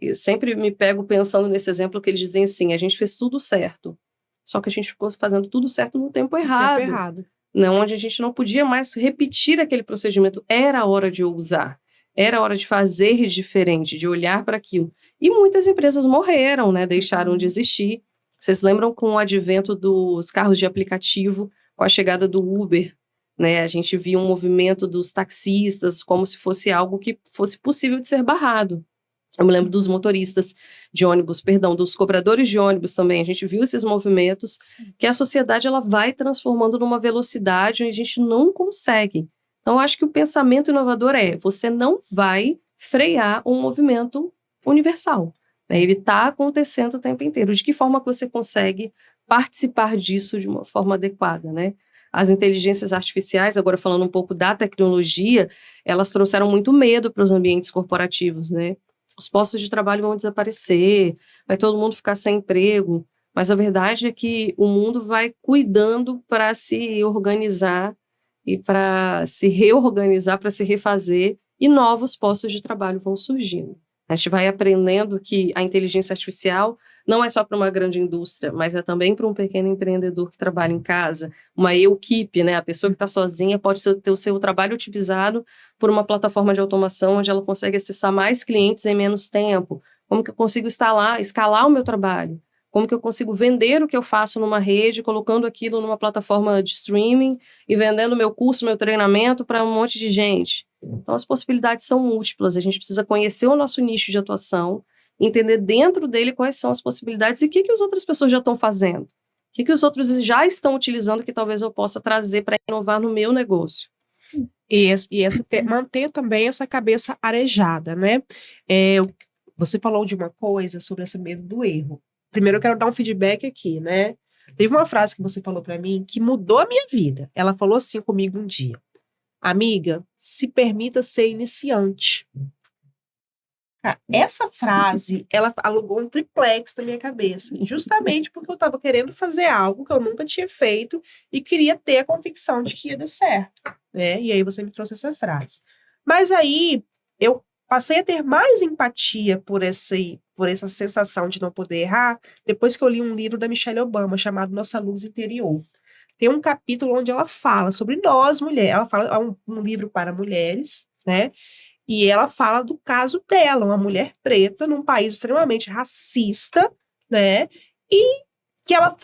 eu sempre me pego pensando nesse exemplo que eles dizem assim, a gente fez tudo certo, só que a gente ficou fazendo tudo certo no tempo errado. Né, onde a gente não podia mais repetir aquele procedimento, era a hora de ousar, era a hora de fazer diferente, de olhar para aquilo. E muitas empresas morreram, né, deixaram de existir. Vocês lembram com o advento dos carros de aplicativo, com a chegada do Uber, né, a gente viu um movimento dos taxistas como se fosse algo que fosse possível de ser barrado. Eu me lembro dos motoristas de ônibus, dos cobradores de ônibus também. A gente viu esses movimentos que a sociedade ela vai transformando numa velocidade onde a gente não consegue. Então, eu acho que o pensamento inovador você não vai frear um movimento universal. Né? Ele está acontecendo o tempo inteiro. De que forma que você consegue participar disso de uma forma adequada, né? As inteligências artificiais, agora falando um pouco da tecnologia, elas trouxeram muito medo para os ambientes corporativos, né? Os postos de trabalho vão desaparecer, vai todo mundo ficar sem emprego, mas a verdade é que o mundo vai cuidando para se organizar e para se reorganizar, para se refazer, e novos postos de trabalho vão surgindo. A gente vai aprendendo que a inteligência artificial não é só para uma grande indústria, mas é também para um pequeno empreendedor que trabalha em casa, uma equipe, né? A pessoa que está sozinha pode ter o seu trabalho otimizado por uma plataforma de automação onde ela consegue acessar mais clientes em menos tempo. Como que eu consigo escalar o meu trabalho? Como que eu consigo vender o que eu faço numa rede, colocando aquilo numa plataforma de streaming e vendendo meu curso, meu treinamento para um monte de gente. Então, as possibilidades são múltiplas. A gente precisa conhecer o nosso nicho de atuação, entender dentro dele quais são as possibilidades e o que as outras pessoas já estão fazendo. O que os outros já estão utilizando que talvez eu possa trazer para inovar no meu negócio. Manter também essa cabeça arejada, né? Você falou de uma coisa sobre esse medo do erro. Primeiro eu quero dar um feedback aqui, né? Teve uma frase que você falou para mim que mudou a minha vida. Ela falou assim comigo um dia: amiga, se permita ser iniciante. Essa frase, ela alugou um triplex na minha cabeça, justamente porque eu estava querendo fazer algo que eu nunca tinha feito e queria ter a convicção de que ia dar certo, né? E aí você me trouxe essa frase. Mas aí eu passei a ter mais empatia por essa sensação de não poder errar depois que eu li um livro da Michelle Obama chamado Nossa Luz Interior. Tem um capítulo onde ela fala sobre nós, mulheres. Ela fala, é um livro para mulheres, né? E ela fala do caso dela, uma mulher preta num país extremamente racista, né? E que ela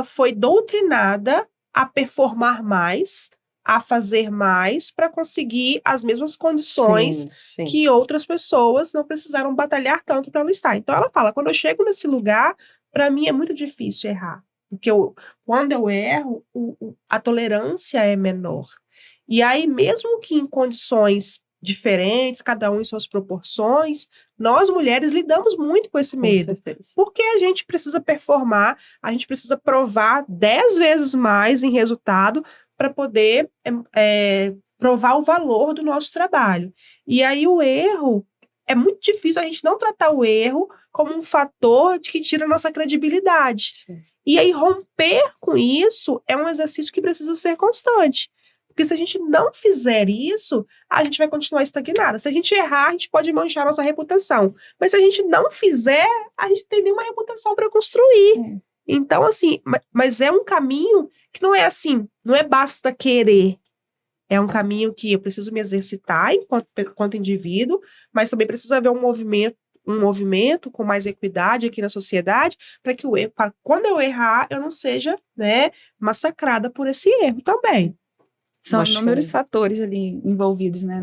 foi doutrinada a performar mais, a fazer mais para conseguir as mesmas condições Sim. que outras pessoas não precisaram batalhar tanto para ela estar. Então ela fala, quando eu chego nesse lugar, para mim é muito difícil errar. Porque quando eu erro, a tolerância é menor. E aí, mesmo que em condições diferentes, cada um em suas proporções, nós mulheres lidamos muito com esse medo. Porque a gente precisa performar, a gente precisa provar 10 vezes mais em resultado para poder provar o valor do nosso trabalho. E aí o erro, é muito difícil a gente não tratar o erro como um fator de que tira a nossa credibilidade. Sim. E aí romper com isso é um exercício que precisa ser constante. Porque se a gente não fizer isso, a gente vai continuar estagnada. Se a gente errar, a gente pode manchar a nossa reputação. Mas se a gente não fizer, a gente tem nenhuma reputação para construir. Então, assim, mas é um caminho que não é assim, não é basta querer. É um caminho que eu preciso me exercitar enquanto indivíduo, mas também precisa haver um movimento com mais equidade aqui na sociedade, para que quando eu errar, eu não seja, né, massacrada por esse erro também. São inúmeros fatores ali envolvidos, né?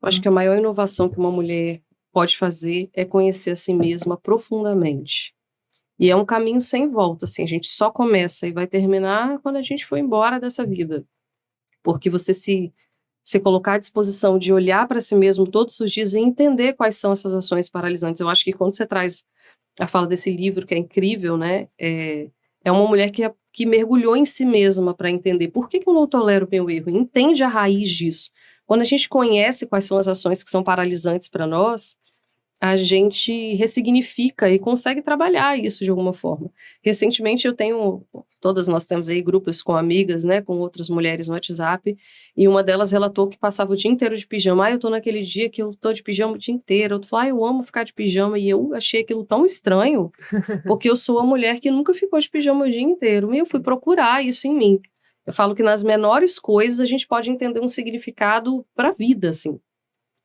Acho que a maior inovação que uma mulher pode fazer é conhecer a si mesma profundamente. E é um caminho sem volta, assim, a gente só começa e vai terminar quando a gente for embora dessa vida. Porque você se colocar à disposição de olhar para si mesmo todos os dias e entender quais são essas ações paralisantes. Eu acho que quando você traz a fala desse livro, que é incrível, né? É uma mulher que mergulhou em si mesma para entender por que eu não tolero meu erro, entende a raiz disso. Quando a gente conhece quais são as ações que são paralisantes para nós, a gente ressignifica e consegue trabalhar isso de alguma forma. Recentemente todas nós temos aí grupos com amigas, né, com outras mulheres no WhatsApp, e uma delas relatou que passava o dia inteiro de pijama. Eu tô naquele dia que eu tô de pijama o dia inteiro. Eu falei, eu amo ficar de pijama, e eu achei aquilo tão estranho, porque eu sou a mulher que nunca ficou de pijama o dia inteiro, e eu fui procurar isso em mim. Eu falo que nas menores coisas a gente pode entender um significado para a vida, assim.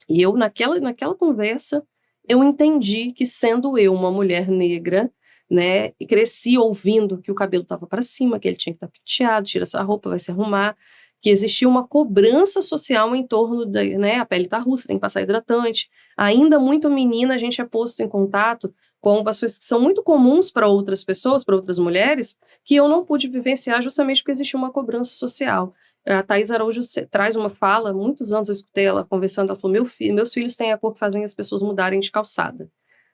E eu, naquela conversa, eu entendi que, sendo eu uma mulher negra, né, e cresci ouvindo que o cabelo estava para cima, que ele tinha que estar penteado, tira essa roupa, vai se arrumar, que existia uma cobrança social em torno da, né, a pele tá russa, tem que passar hidratante. Ainda muito menina, a gente é posto em contato com ações que são muito comuns para outras pessoas, para outras mulheres, que eu não pude vivenciar justamente porque existia uma cobrança social. A Thaís Araújo traz uma fala, muitos anos eu escutei ela conversando, ela falou, meus filhos têm a cor que fazem as pessoas mudarem de calçada.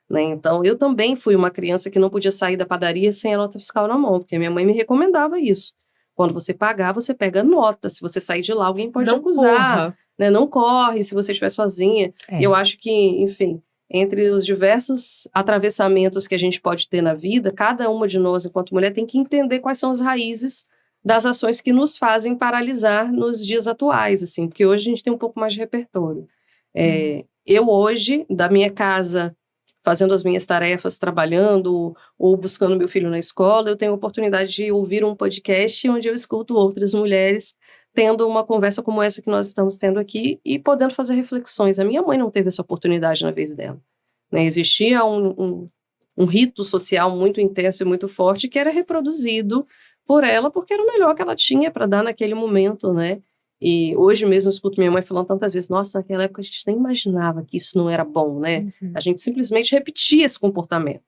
Né? Então, eu também fui uma criança que não podia sair da padaria sem a nota fiscal na mão, porque minha mãe me recomendava isso. Quando você pagar, você pega nota. Se você sair de lá, alguém pode acusar. Né? Não corre se você estiver sozinha. Eu acho que, enfim, entre os diversos atravessamentos que a gente pode ter na vida, cada uma de nós, enquanto mulher, tem que entender quais são as raízes das ações que nos fazem paralisar nos dias atuais, assim, porque hoje a gente tem um pouco mais de repertório. Eu hoje, da minha casa, fazendo as minhas tarefas, trabalhando ou buscando meu filho na escola, eu tenho a oportunidade de ouvir um podcast onde eu escuto outras mulheres tendo uma conversa como essa que nós estamos tendo aqui e podendo fazer reflexões. A minha mãe não teve essa oportunidade na vez dela. Né? Existia um um rito social muito intenso e muito forte, que era reproduzido por ela, porque era o melhor que ela tinha para dar naquele momento, né? E hoje mesmo eu escuto minha mãe falando tantas vezes, nossa, naquela época a gente nem imaginava que isso não era bom, né? A gente simplesmente repetia esse comportamento.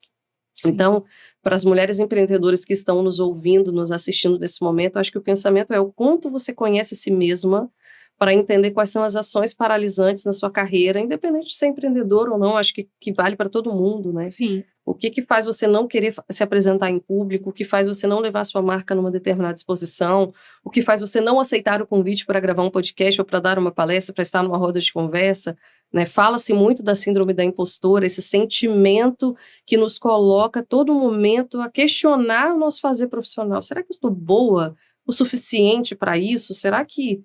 Sim. Então, para as mulheres empreendedoras que estão nos ouvindo, nos assistindo nesse momento, acho que o pensamento é o quanto você conhece a si mesma para entender quais são as ações paralisantes na sua carreira, independente de ser empreendedor ou não, acho que vale para todo mundo, né? Sim. O que faz você não querer se apresentar em público, o que faz você não levar sua marca numa determinada exposição, o que faz você não aceitar o convite para gravar um podcast ou para dar uma palestra, para estar numa roda de conversa, né? Fala-se muito da síndrome da impostora, esse sentimento que nos coloca todo momento a questionar o nosso fazer profissional. Será que eu estou boa o suficiente para isso? Será que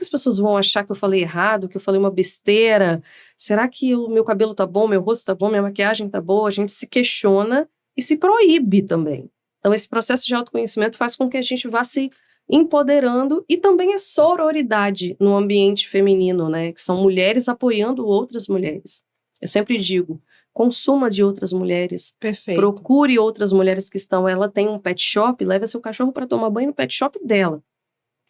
as pessoas vão achar que eu falei errado, que eu falei uma besteira? Será que o meu cabelo tá bom, meu rosto tá bom, minha maquiagem tá boa? A gente se questiona e se proíbe também. Então, esse processo de autoconhecimento faz com que a gente vá se empoderando, e também a sororidade no ambiente feminino, né? Que são mulheres apoiando outras mulheres. Eu sempre digo, consuma de outras mulheres. Perfeito. Procure outras mulheres que estão... Ela tem um pet shop, leva seu cachorro para tomar banho no pet shop dela.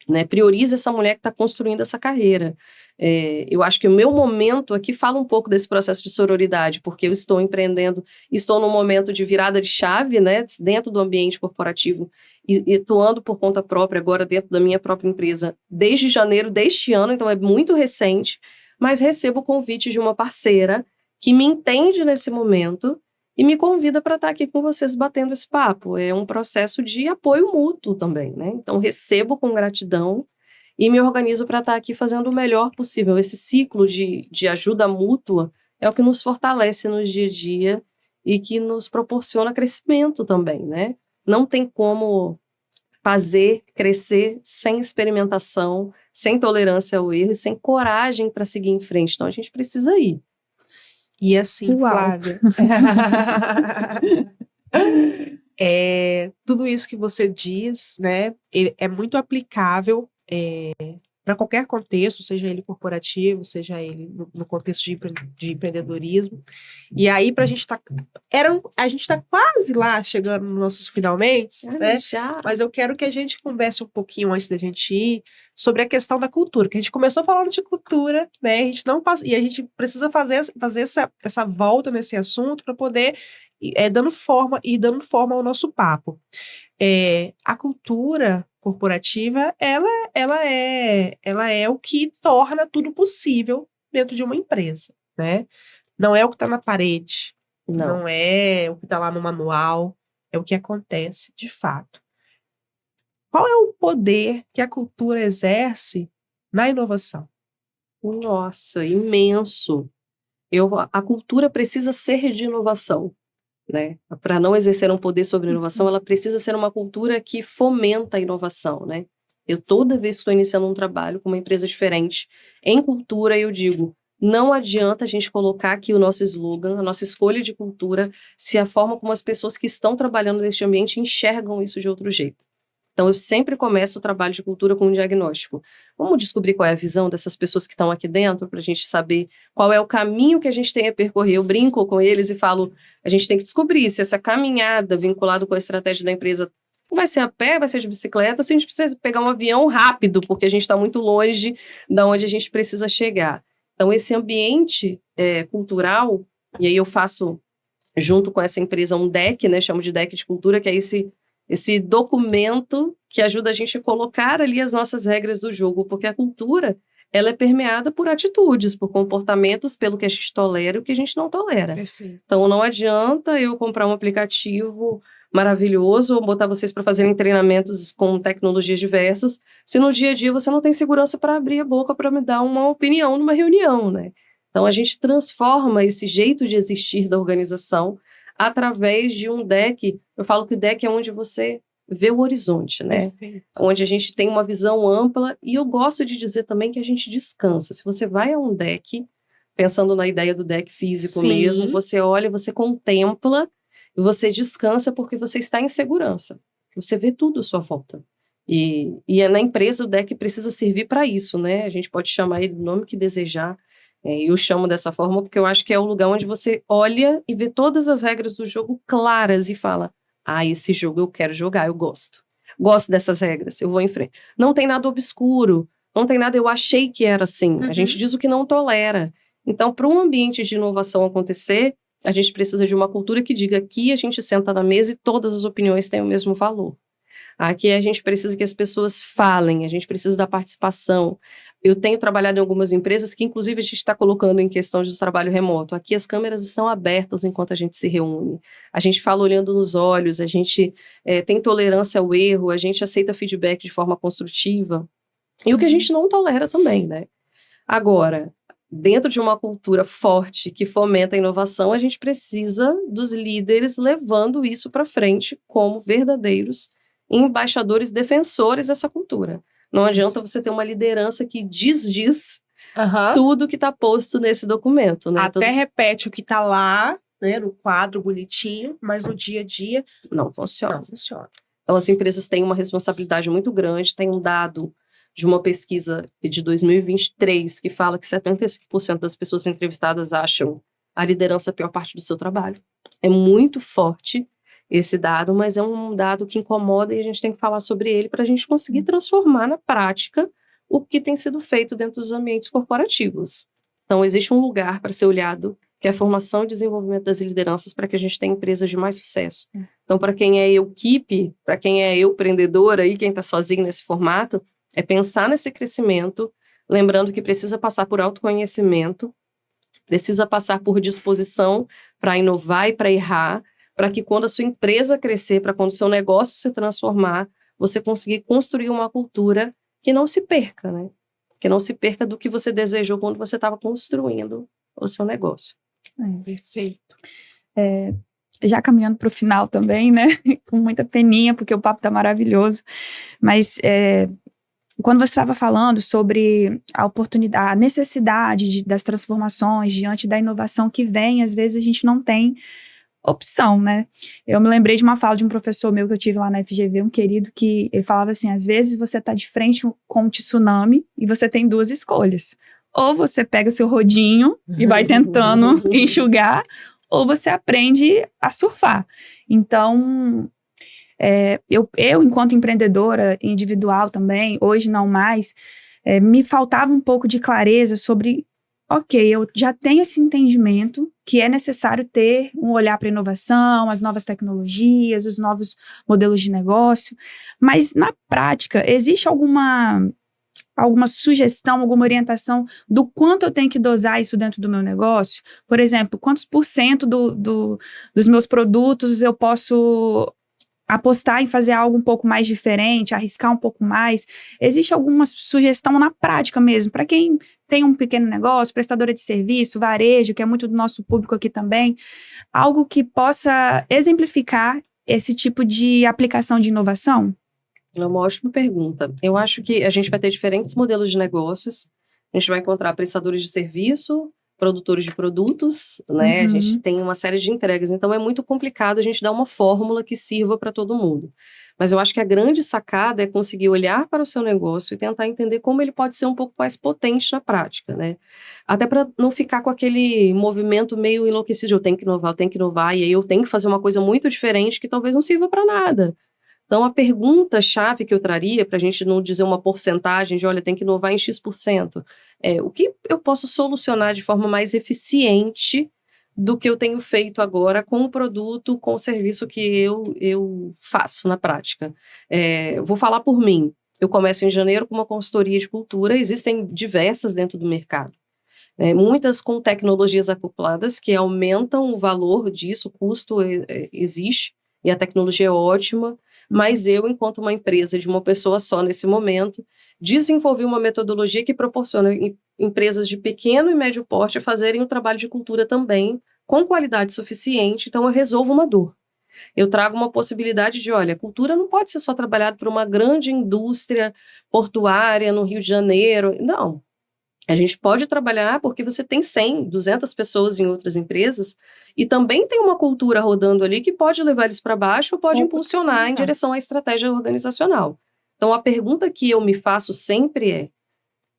Né, prioriza essa mulher que está construindo essa carreira. Eu acho que o meu momento aqui fala um pouco desse processo de sororidade, porque eu estou empreendendo, estou num momento de virada de chave, né, dentro do ambiente corporativo, e atuando por conta própria agora dentro da minha própria empresa desde janeiro deste ano, então é muito recente, mas recebo o convite de uma parceira que me entende nesse momento e me convida para estar aqui com vocês batendo esse papo. É um processo de apoio mútuo também, né? Então, recebo com gratidão e me organizo para estar aqui fazendo o melhor possível. Esse ciclo de ajuda mútua é o que nos fortalece no dia a dia e que nos proporciona crescimento também, né? Não tem como fazer crescer sem experimentação, sem tolerância ao erro e sem coragem para seguir em frente. Então, a gente precisa ir. E assim, Uau. Flávia, tudo isso que você diz, né, é muito aplicável para qualquer contexto, seja ele corporativo, seja ele no contexto de empreendedorismo. E aí, a gente está quase lá, chegando nos nossos finalmente, né? Já. Mas eu quero que a gente converse um pouquinho antes da gente ir sobre a questão da cultura, que a gente começou falando de cultura, né? E a gente precisa fazer essa volta nesse assunto para poder ir dando forma ao nosso papo. A cultura corporativa, ela é o que torna tudo possível dentro de uma empresa, né? Não é o que está na parede, não é o que está lá no manual, é o que acontece de fato. Qual é o poder que a cultura exerce na inovação? Nossa, imenso. A cultura precisa ser de inovação, né? Para não exercer um poder sobre a inovação, ela precisa ser uma cultura que fomenta a inovação, né? Eu toda vez que estou iniciando um trabalho com uma empresa diferente, em cultura, eu digo, não adianta a gente colocar aqui o nosso slogan, a nossa escolha de cultura, se a forma como as pessoas que estão trabalhando neste ambiente enxergam isso de outro jeito. Então, eu sempre começo o trabalho de cultura com um diagnóstico. Vamos descobrir qual é a visão dessas pessoas que estão aqui dentro, para a gente saber qual é o caminho que a gente tem a percorrer. Eu brinco com eles e falo, a gente tem que descobrir se essa caminhada vinculada com a estratégia da empresa vai ser a pé, vai ser de bicicleta, ou se a gente precisa pegar um avião rápido, porque a gente está muito longe de onde a gente precisa chegar. Então, esse ambiente cultural, e aí eu faço, junto com essa empresa, um deck, né, chamo de deck de cultura, que é esse documento que ajuda a gente a colocar ali as nossas regras do jogo, porque a cultura, ela é permeada por atitudes, por comportamentos, pelo que a gente tolera e o que a gente não tolera. Perfeito. Então, não adianta eu comprar um aplicativo maravilhoso ou botar vocês para fazerem treinamentos com tecnologias diversas, se no dia a dia você não tem segurança para abrir a boca para me dar uma opinião numa reunião, né? Então, a gente transforma esse jeito de existir da organização através de um deck. Eu falo que o deck é onde você vê o horizonte, né? Perfeito. Onde a gente tem uma visão ampla, e eu gosto de dizer também que a gente descansa. Se você vai a um deck, pensando na ideia do deck físico Sim. mesmo, você olha, você contempla, e você descansa porque você está em segurança. Você vê tudo à sua volta. E na empresa o deck precisa servir para isso, né? A gente pode chamar ele do nome que desejar. Eu chamo dessa forma porque eu acho que é o lugar onde você olha e vê todas as regras do jogo claras e fala, esse jogo eu quero jogar, eu gosto. Gosto dessas regras, eu vou em frente. Não tem nada obscuro, não tem nada, eu achei que era assim. A gente diz o que não tolera. Então, para um ambiente de inovação acontecer, a gente precisa de uma cultura que diga aqui a gente senta na mesa e todas as opiniões têm o mesmo valor. Aqui a gente precisa que as pessoas falem, a gente precisa da participação. Eu tenho trabalhado em algumas empresas que, inclusive, a gente está colocando em questão de trabalho remoto. Aqui as câmeras estão abertas enquanto a gente se reúne. A gente fala olhando nos olhos, a gente tem tolerância ao erro, a gente aceita feedback de forma construtiva. E o que a gente não tolera também, né? Agora, dentro de uma cultura forte que fomenta a inovação, a gente precisa dos líderes levando isso para frente como verdadeiros embaixadores, defensores dessa cultura. Não adianta você ter uma liderança que diz tudo que está posto nesse documento, né? Até repete o que está lá, né, no quadro bonitinho, mas no dia a dia não funciona. Não funciona. Então, as empresas têm uma responsabilidade muito grande. Tem um dado de uma pesquisa de 2023 que fala que 75% das pessoas entrevistadas acham a liderança a pior parte do seu trabalho. É muito forte esse dado, mas é um dado que incomoda e a gente tem que falar sobre ele para a gente conseguir transformar na prática o que tem sido feito dentro dos ambientes corporativos. Então, existe um lugar para ser olhado, que é a formação e desenvolvimento das lideranças para que a gente tenha empresas de mais sucesso. Então, para quem é equipe, para quem é empreendedora e quem está sozinho nesse formato, é pensar nesse crescimento, lembrando que precisa passar por autoconhecimento, precisa passar por disposição para inovar e para errar, para que quando a sua empresa crescer, para quando o seu negócio se transformar, você conseguir construir uma cultura que não se perca, né? Que não se perca do que você desejou quando você estava construindo o seu negócio. Perfeito. Já caminhando para o final também, né? Com muita peninha, porque o papo tá maravilhoso. Mas quando você estava falando sobre a oportunidade, a necessidade das transformações diante da inovação que vem, às vezes a gente não tem opção, né? Eu me lembrei de uma fala de um professor meu que eu tive lá na FGV, um querido, que ele falava assim, às vezes você tá de frente com um tsunami e você tem duas escolhas. Ou você pega seu rodinho e vai tentando enxugar, ou você aprende a surfar. Então, eu enquanto empreendedora individual também, hoje não mais, me faltava um pouco de clareza sobre, eu já tenho esse entendimento que é necessário ter um olhar para a inovação, as novas tecnologias, os novos modelos de negócio, mas na prática, existe alguma sugestão, alguma orientação do quanto eu tenho que dosar isso dentro do meu negócio? Por exemplo, quantos % dos meus produtos eu posso apostar em fazer algo um pouco mais diferente, arriscar um pouco mais? Existe alguma sugestão na prática mesmo, para quem tem um pequeno negócio, prestadora de serviço, varejo, que é muito do nosso público aqui também, algo que possa exemplificar esse tipo de aplicação de inovação? É uma ótima pergunta. Eu acho que a gente vai ter diferentes modelos de negócios. A gente vai encontrar prestadores de serviço, produtores de produtos, né? A gente tem uma série de entregas. Então, é muito complicado a gente dar uma fórmula que sirva para todo mundo. Mas eu acho que a grande sacada é conseguir olhar para o seu negócio e tentar entender como ele pode ser um pouco mais potente na prática, né? Até para não ficar com aquele movimento meio enlouquecido, eu tenho que inovar, e aí eu tenho que fazer uma coisa muito diferente que talvez não sirva para nada. Então, a pergunta-chave que eu traria, para a gente não dizer uma porcentagem de, olha, tem que inovar em X%, o que eu posso solucionar de forma mais eficiente do que eu tenho feito agora com o produto, com o serviço que eu faço na prática. Vou falar por mim. Eu começo em janeiro com uma consultoria de cultura, existem diversas dentro do mercado. Muitas com tecnologias acopladas que aumentam o valor disso, o custo existe, e a tecnologia é ótima, mas eu, enquanto uma empresa de uma pessoa só nesse momento, desenvolvi uma metodologia que proporciona empresas de pequeno e médio porte fazerem um trabalho de cultura também, com qualidade suficiente, então eu resolvo uma dor. Eu trago uma possibilidade de, olha, a cultura não pode ser só trabalhada por uma grande indústria portuária no Rio de Janeiro, não. A gente pode trabalhar porque você tem 100, 200 pessoas em outras empresas e também tem uma cultura rodando ali que pode levar eles para baixo ou pode impulsionar em direção à estratégia organizacional. Então, a pergunta que eu me faço sempre é,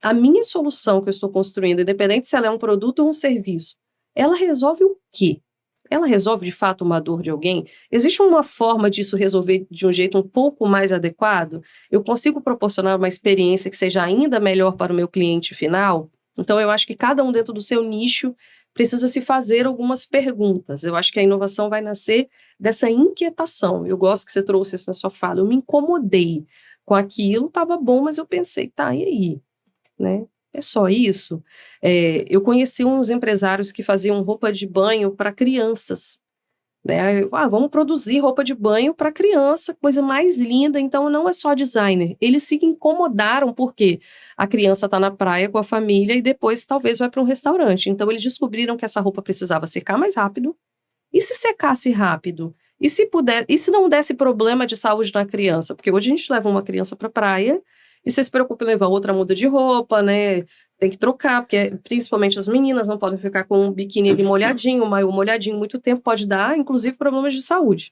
a minha solução que eu estou construindo, independente se ela é um produto ou um serviço, ela resolve o quê? Ela resolve, de fato, uma dor de alguém? Existe uma forma disso resolver de um jeito um pouco mais adequado? Eu consigo proporcionar uma experiência que seja ainda melhor para o meu cliente final? Então, eu acho que cada um dentro do seu nicho precisa se fazer algumas perguntas. Eu acho que a inovação vai nascer dessa inquietação. Eu gosto que você trouxe isso na sua fala. Eu me incomodei com aquilo, estava bom, mas eu pensei, tá, e aí? Né? É só isso? Eu conheci uns empresários que faziam roupa de banho para crianças. Né? Vamos produzir roupa de banho para criança, coisa mais linda. Então, não é só designer. Eles se incomodaram porque a criança está na praia com a família e depois talvez vai para um restaurante. Então, eles descobriram que essa roupa precisava secar mais rápido. E se secasse rápido? E se não desse problema de saúde na criança? Porque hoje a gente leva uma criança para a praia e você se preocupa em levar outra muda de roupa, né? Tem que trocar, porque principalmente as meninas não podem ficar com um biquíni ali molhadinho, um maiô molhadinho muito tempo, pode dar, inclusive, problemas de saúde.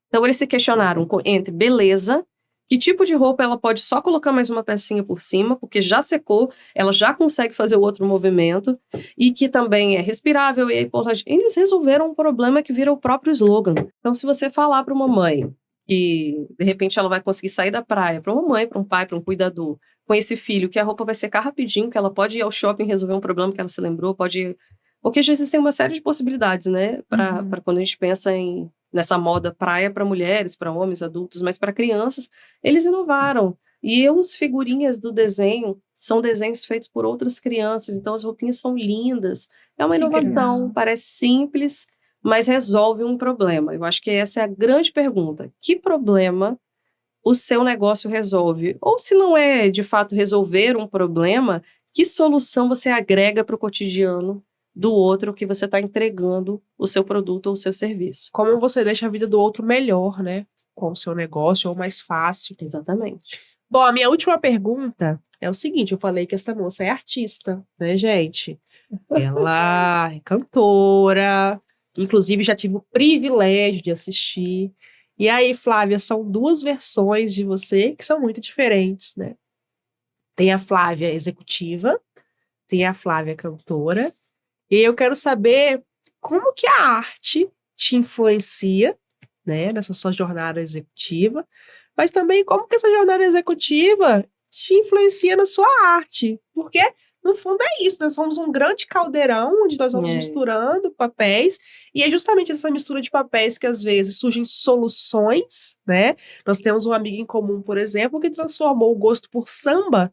Então, eles se questionaram entre beleza, que tipo de roupa ela pode só colocar mais uma pecinha por cima, porque já secou, ela já consegue fazer o outro movimento, e que também é respirável, e é importante. Eles resolveram um problema que vira o próprio slogan. Então, se você falar para uma mãe que, de repente, ela vai conseguir sair da praia, para uma mãe, para um pai, para um cuidador, com esse filho, que a roupa vai secar rapidinho, que ela pode ir ao shopping resolver um problema que ela se lembrou, porque já existem uma série de possibilidades, né, para quando a gente pensa nessa moda praia para mulheres, para homens, adultos, mas para crianças, eles inovaram. E os figurinhas do desenho são desenhos feitos por outras crianças, então as roupinhas são lindas. É uma inovação, parece simples, mas resolve um problema. Eu acho que essa é a grande pergunta. Que problema o seu negócio resolve? Ou se não é, de fato, resolver um problema, que solução você agrega para o cotidiano do outro que você está entregando o seu produto ou o seu serviço? Como você deixa a vida do outro melhor, né? Com o seu negócio, ou mais fácil. Exatamente. Bom, a minha última pergunta é o seguinte, eu falei que essa moça é artista, né, gente? Ela é cantora, inclusive já tive o privilégio de assistir. E aí, Flávia, são duas versões de você que são muito diferentes, né? Tem a Flávia executiva, tem a Flávia cantora. E eu quero saber como que a arte te influencia, né, nessa sua jornada executiva, mas também como que essa jornada executiva te influencia na sua arte. Porque, no fundo, é isso, nós somos um grande caldeirão onde nós vamos misturando papéis, e é justamente essa mistura de papéis que, às vezes, surgem soluções, né? Nós temos um amigo em comum, por exemplo, que transformou o gosto por samba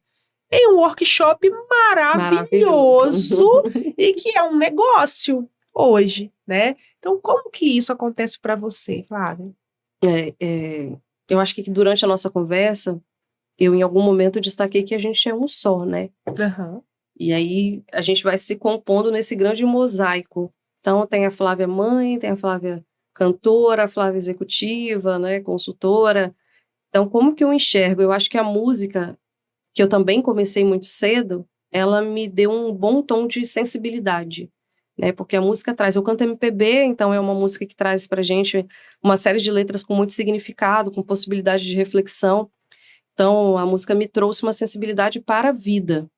em um workshop maravilhoso e que é um negócio hoje, né? Então, como que isso acontece para você, Flávia? Eu acho que durante a nossa conversa, eu em algum momento destaquei que a gente é um só, né? Uhum. E aí a gente vai se compondo nesse grande mosaico. Então, tem a Flávia mãe, tem a Flávia cantora, a Flávia executiva, né, consultora. Então, como que eu enxergo? Eu acho que a música, que eu também comecei muito cedo, ela me deu um bom tom de sensibilidade, né? Porque a música traz, eu canto MPB, então é uma música que traz pra gente uma série de letras com muito significado, com possibilidade de reflexão. Então, a música me trouxe uma sensibilidade para a vida.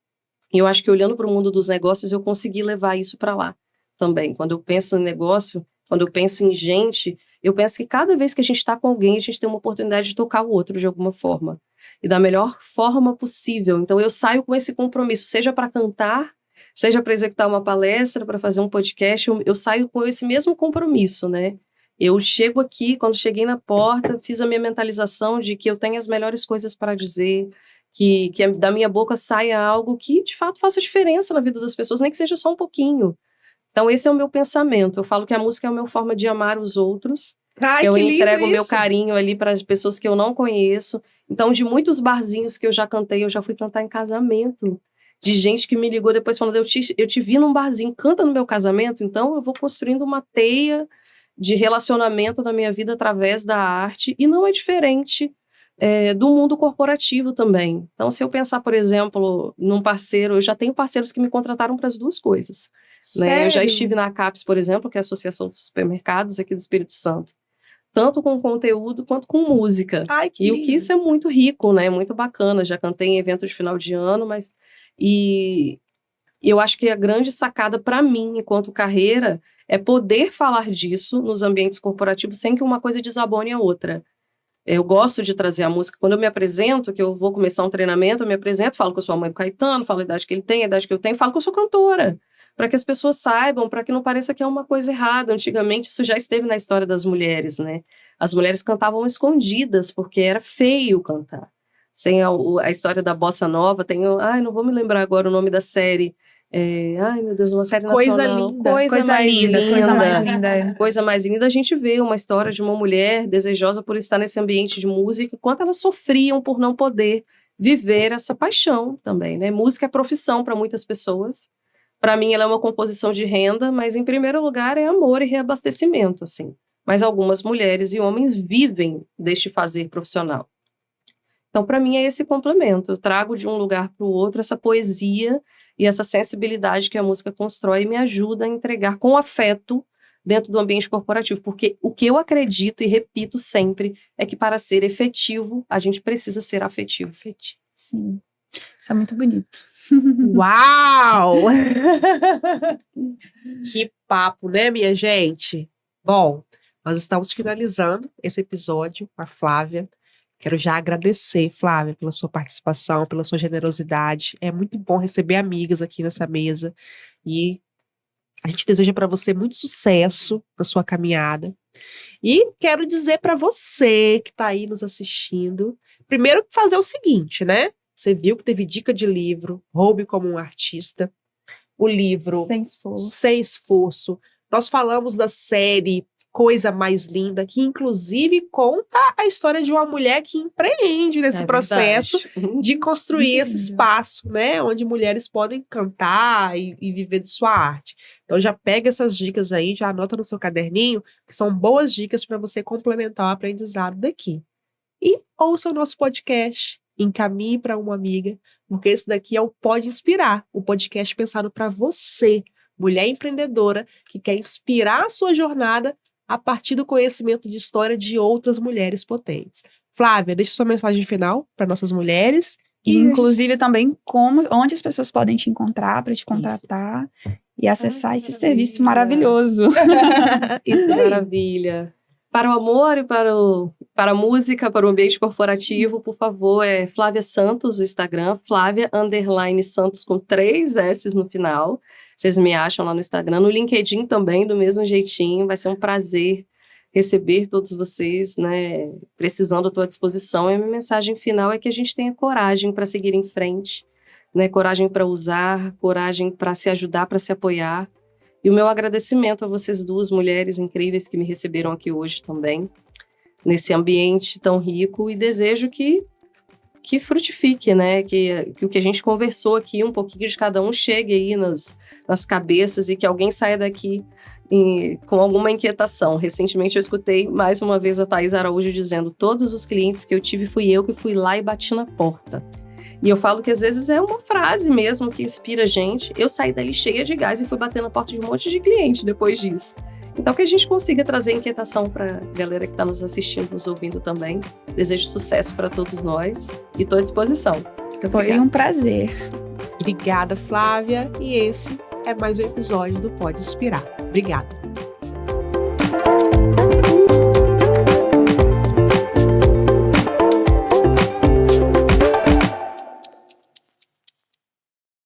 E eu acho que olhando para o mundo dos negócios, eu consegui levar isso para lá também. Quando eu penso em negócio, quando eu penso em gente, eu penso que cada vez que a gente está com alguém, a gente tem uma oportunidade de tocar o outro de alguma forma. E da melhor forma possível. Então, eu saio com esse compromisso, seja para cantar, seja para executar uma palestra, para fazer um podcast, eu saio com esse mesmo compromisso, né? Eu chego aqui, quando cheguei na porta, fiz a minha mentalização de que eu tenho as melhores coisas para dizer, que da minha boca saia algo que, de fato, faça diferença na vida das pessoas, nem que seja só um pouquinho. Então, esse é o meu pensamento. Eu falo que a música é a minha forma de amar os outros. Ai, eu que entrego o lindo meu isso. carinho ali para as pessoas que eu não conheço. Então, de muitos barzinhos que eu já cantei, eu já fui cantar em casamento. De gente que me ligou depois falando, eu te vi num barzinho, canta no meu casamento. Então, eu vou construindo uma teia de relacionamento na minha vida através da arte. E não é diferente do mundo corporativo também. Então, se eu pensar, por exemplo, num parceiro, eu já tenho parceiros que me contrataram para as duas coisas. Né? Eu já estive na CAPES, por exemplo, que é a Associação dos Supermercados aqui do Espírito Santo. tanto com conteúdo quanto com música. Ai, que E o lindo. que isso é muito rico, né? Muito bacana. Já cantei em eventos de final de ano, mas... E eu acho que a grande sacada para mim, enquanto carreira, é poder falar disso nos ambientes corporativos sem que uma coisa desabone a outra. Eu gosto de trazer a música. Quando eu me apresento, que eu vou começar um treinamento, eu me apresento, falo que eu sou a mãe do Caetano, falo a idade que ele tem, a idade que eu tenho, falo que eu sou cantora. Para que as pessoas saibam, para que não pareça que é uma coisa errada. Antigamente, isso já esteve na história das mulheres, né? As mulheres cantavam escondidas, porque era feio cantar. Tem a história da Bossa Nova, tem... não vou me lembrar agora o nome da série. Ai, meu Deus, uma série Coisa nacional. linda. Coisa mais linda. Coisa mais linda. Coisa mais linda, a gente vê uma história de uma mulher desejosa por estar nesse ambiente de música, quanto elas sofriam por não poder viver essa paixão também, né? Música é profissão para muitas pessoas. Para mim, ela é uma composição de renda, mas em primeiro lugar é amor e reabastecimento, assim. Mas algumas mulheres e homens vivem deste fazer profissional. Então, para mim, é esse complemento. Eu trago de um lugar para o outro essa poesia e essa sensibilidade que a música constrói e me ajuda a entregar com afeto dentro do ambiente corporativo. Porque o que eu acredito e repito sempre é que para ser efetivo, a gente precisa ser afetivo. Sim, isso é muito bonito. Uau! Que papo, né, minha gente? Bom, nós estamos finalizando esse episódio com a Flávia. Quero já agradecer, Flávia, pela sua participação, pela sua generosidade. É muito bom receber amigas aqui nessa mesa. E a gente deseja para você muito sucesso na sua caminhada. E quero dizer para você que está aí nos assistindo, primeiro fazer o seguinte, né? Você viu que teve dica de livro, Roube como um Artista. O livro Sem esforço. Sem Esforço. Nós falamos da série Coisa Mais Linda, que inclusive conta a história de uma mulher que empreende nesse processo de construir esse espaço, né, onde mulheres podem cantar e viver de sua arte. Então já pega essas dicas aí, já anota no seu caderninho, que são boas dicas para você complementar o aprendizado daqui. E ouça o nosso podcast, encaminhe para uma amiga, porque esse daqui é o Pode Inspirar, o podcast pensado para você, mulher empreendedora, que quer inspirar a sua jornada a partir do conhecimento de história de outras mulheres potentes. Flávia, deixa sua mensagem final para nossas mulheres. E inclusive também onde as pessoas podem te encontrar para te contratar e acessar esse serviço maravilhoso. Isso aí. Maravilha. Para o amor e para a música, para o ambiente corporativo, por favor, é Flávia Santos, o Instagram, Flávia_Santos com 3 S no final. Vocês me acham lá no Instagram, no LinkedIn também, do mesmo jeitinho. Vai ser um prazer receber todos vocês, né? Precisando, estou à disposição. E a minha mensagem final é que a gente tenha coragem para seguir em frente, né? Coragem para usar, coragem para se ajudar, para se apoiar. E o meu agradecimento a vocês duas mulheres incríveis que me receberam aqui hoje também, nesse ambiente tão rico, e desejo que frutifique, né? Que o que a gente conversou aqui, um pouquinho de cada um, chegue aí nas cabeças e que alguém saia daqui com alguma inquietação. Recentemente eu escutei mais uma vez a Thaís Araújo dizendo: todos os clientes que eu tive fui eu que fui lá e bati na porta. E eu falo que às vezes é uma frase mesmo que inspira a gente. Eu saí dali cheia de gás e fui bater na porta de um monte de cliente depois disso. Então que a gente consiga trazer inquietação para a galera que está nos assistindo, nos ouvindo também. Desejo sucesso para todos nós e estou à disposição. Foi um prazer. Obrigada, Flávia. E esse é mais um episódio do Pode Inspirar. Obrigada.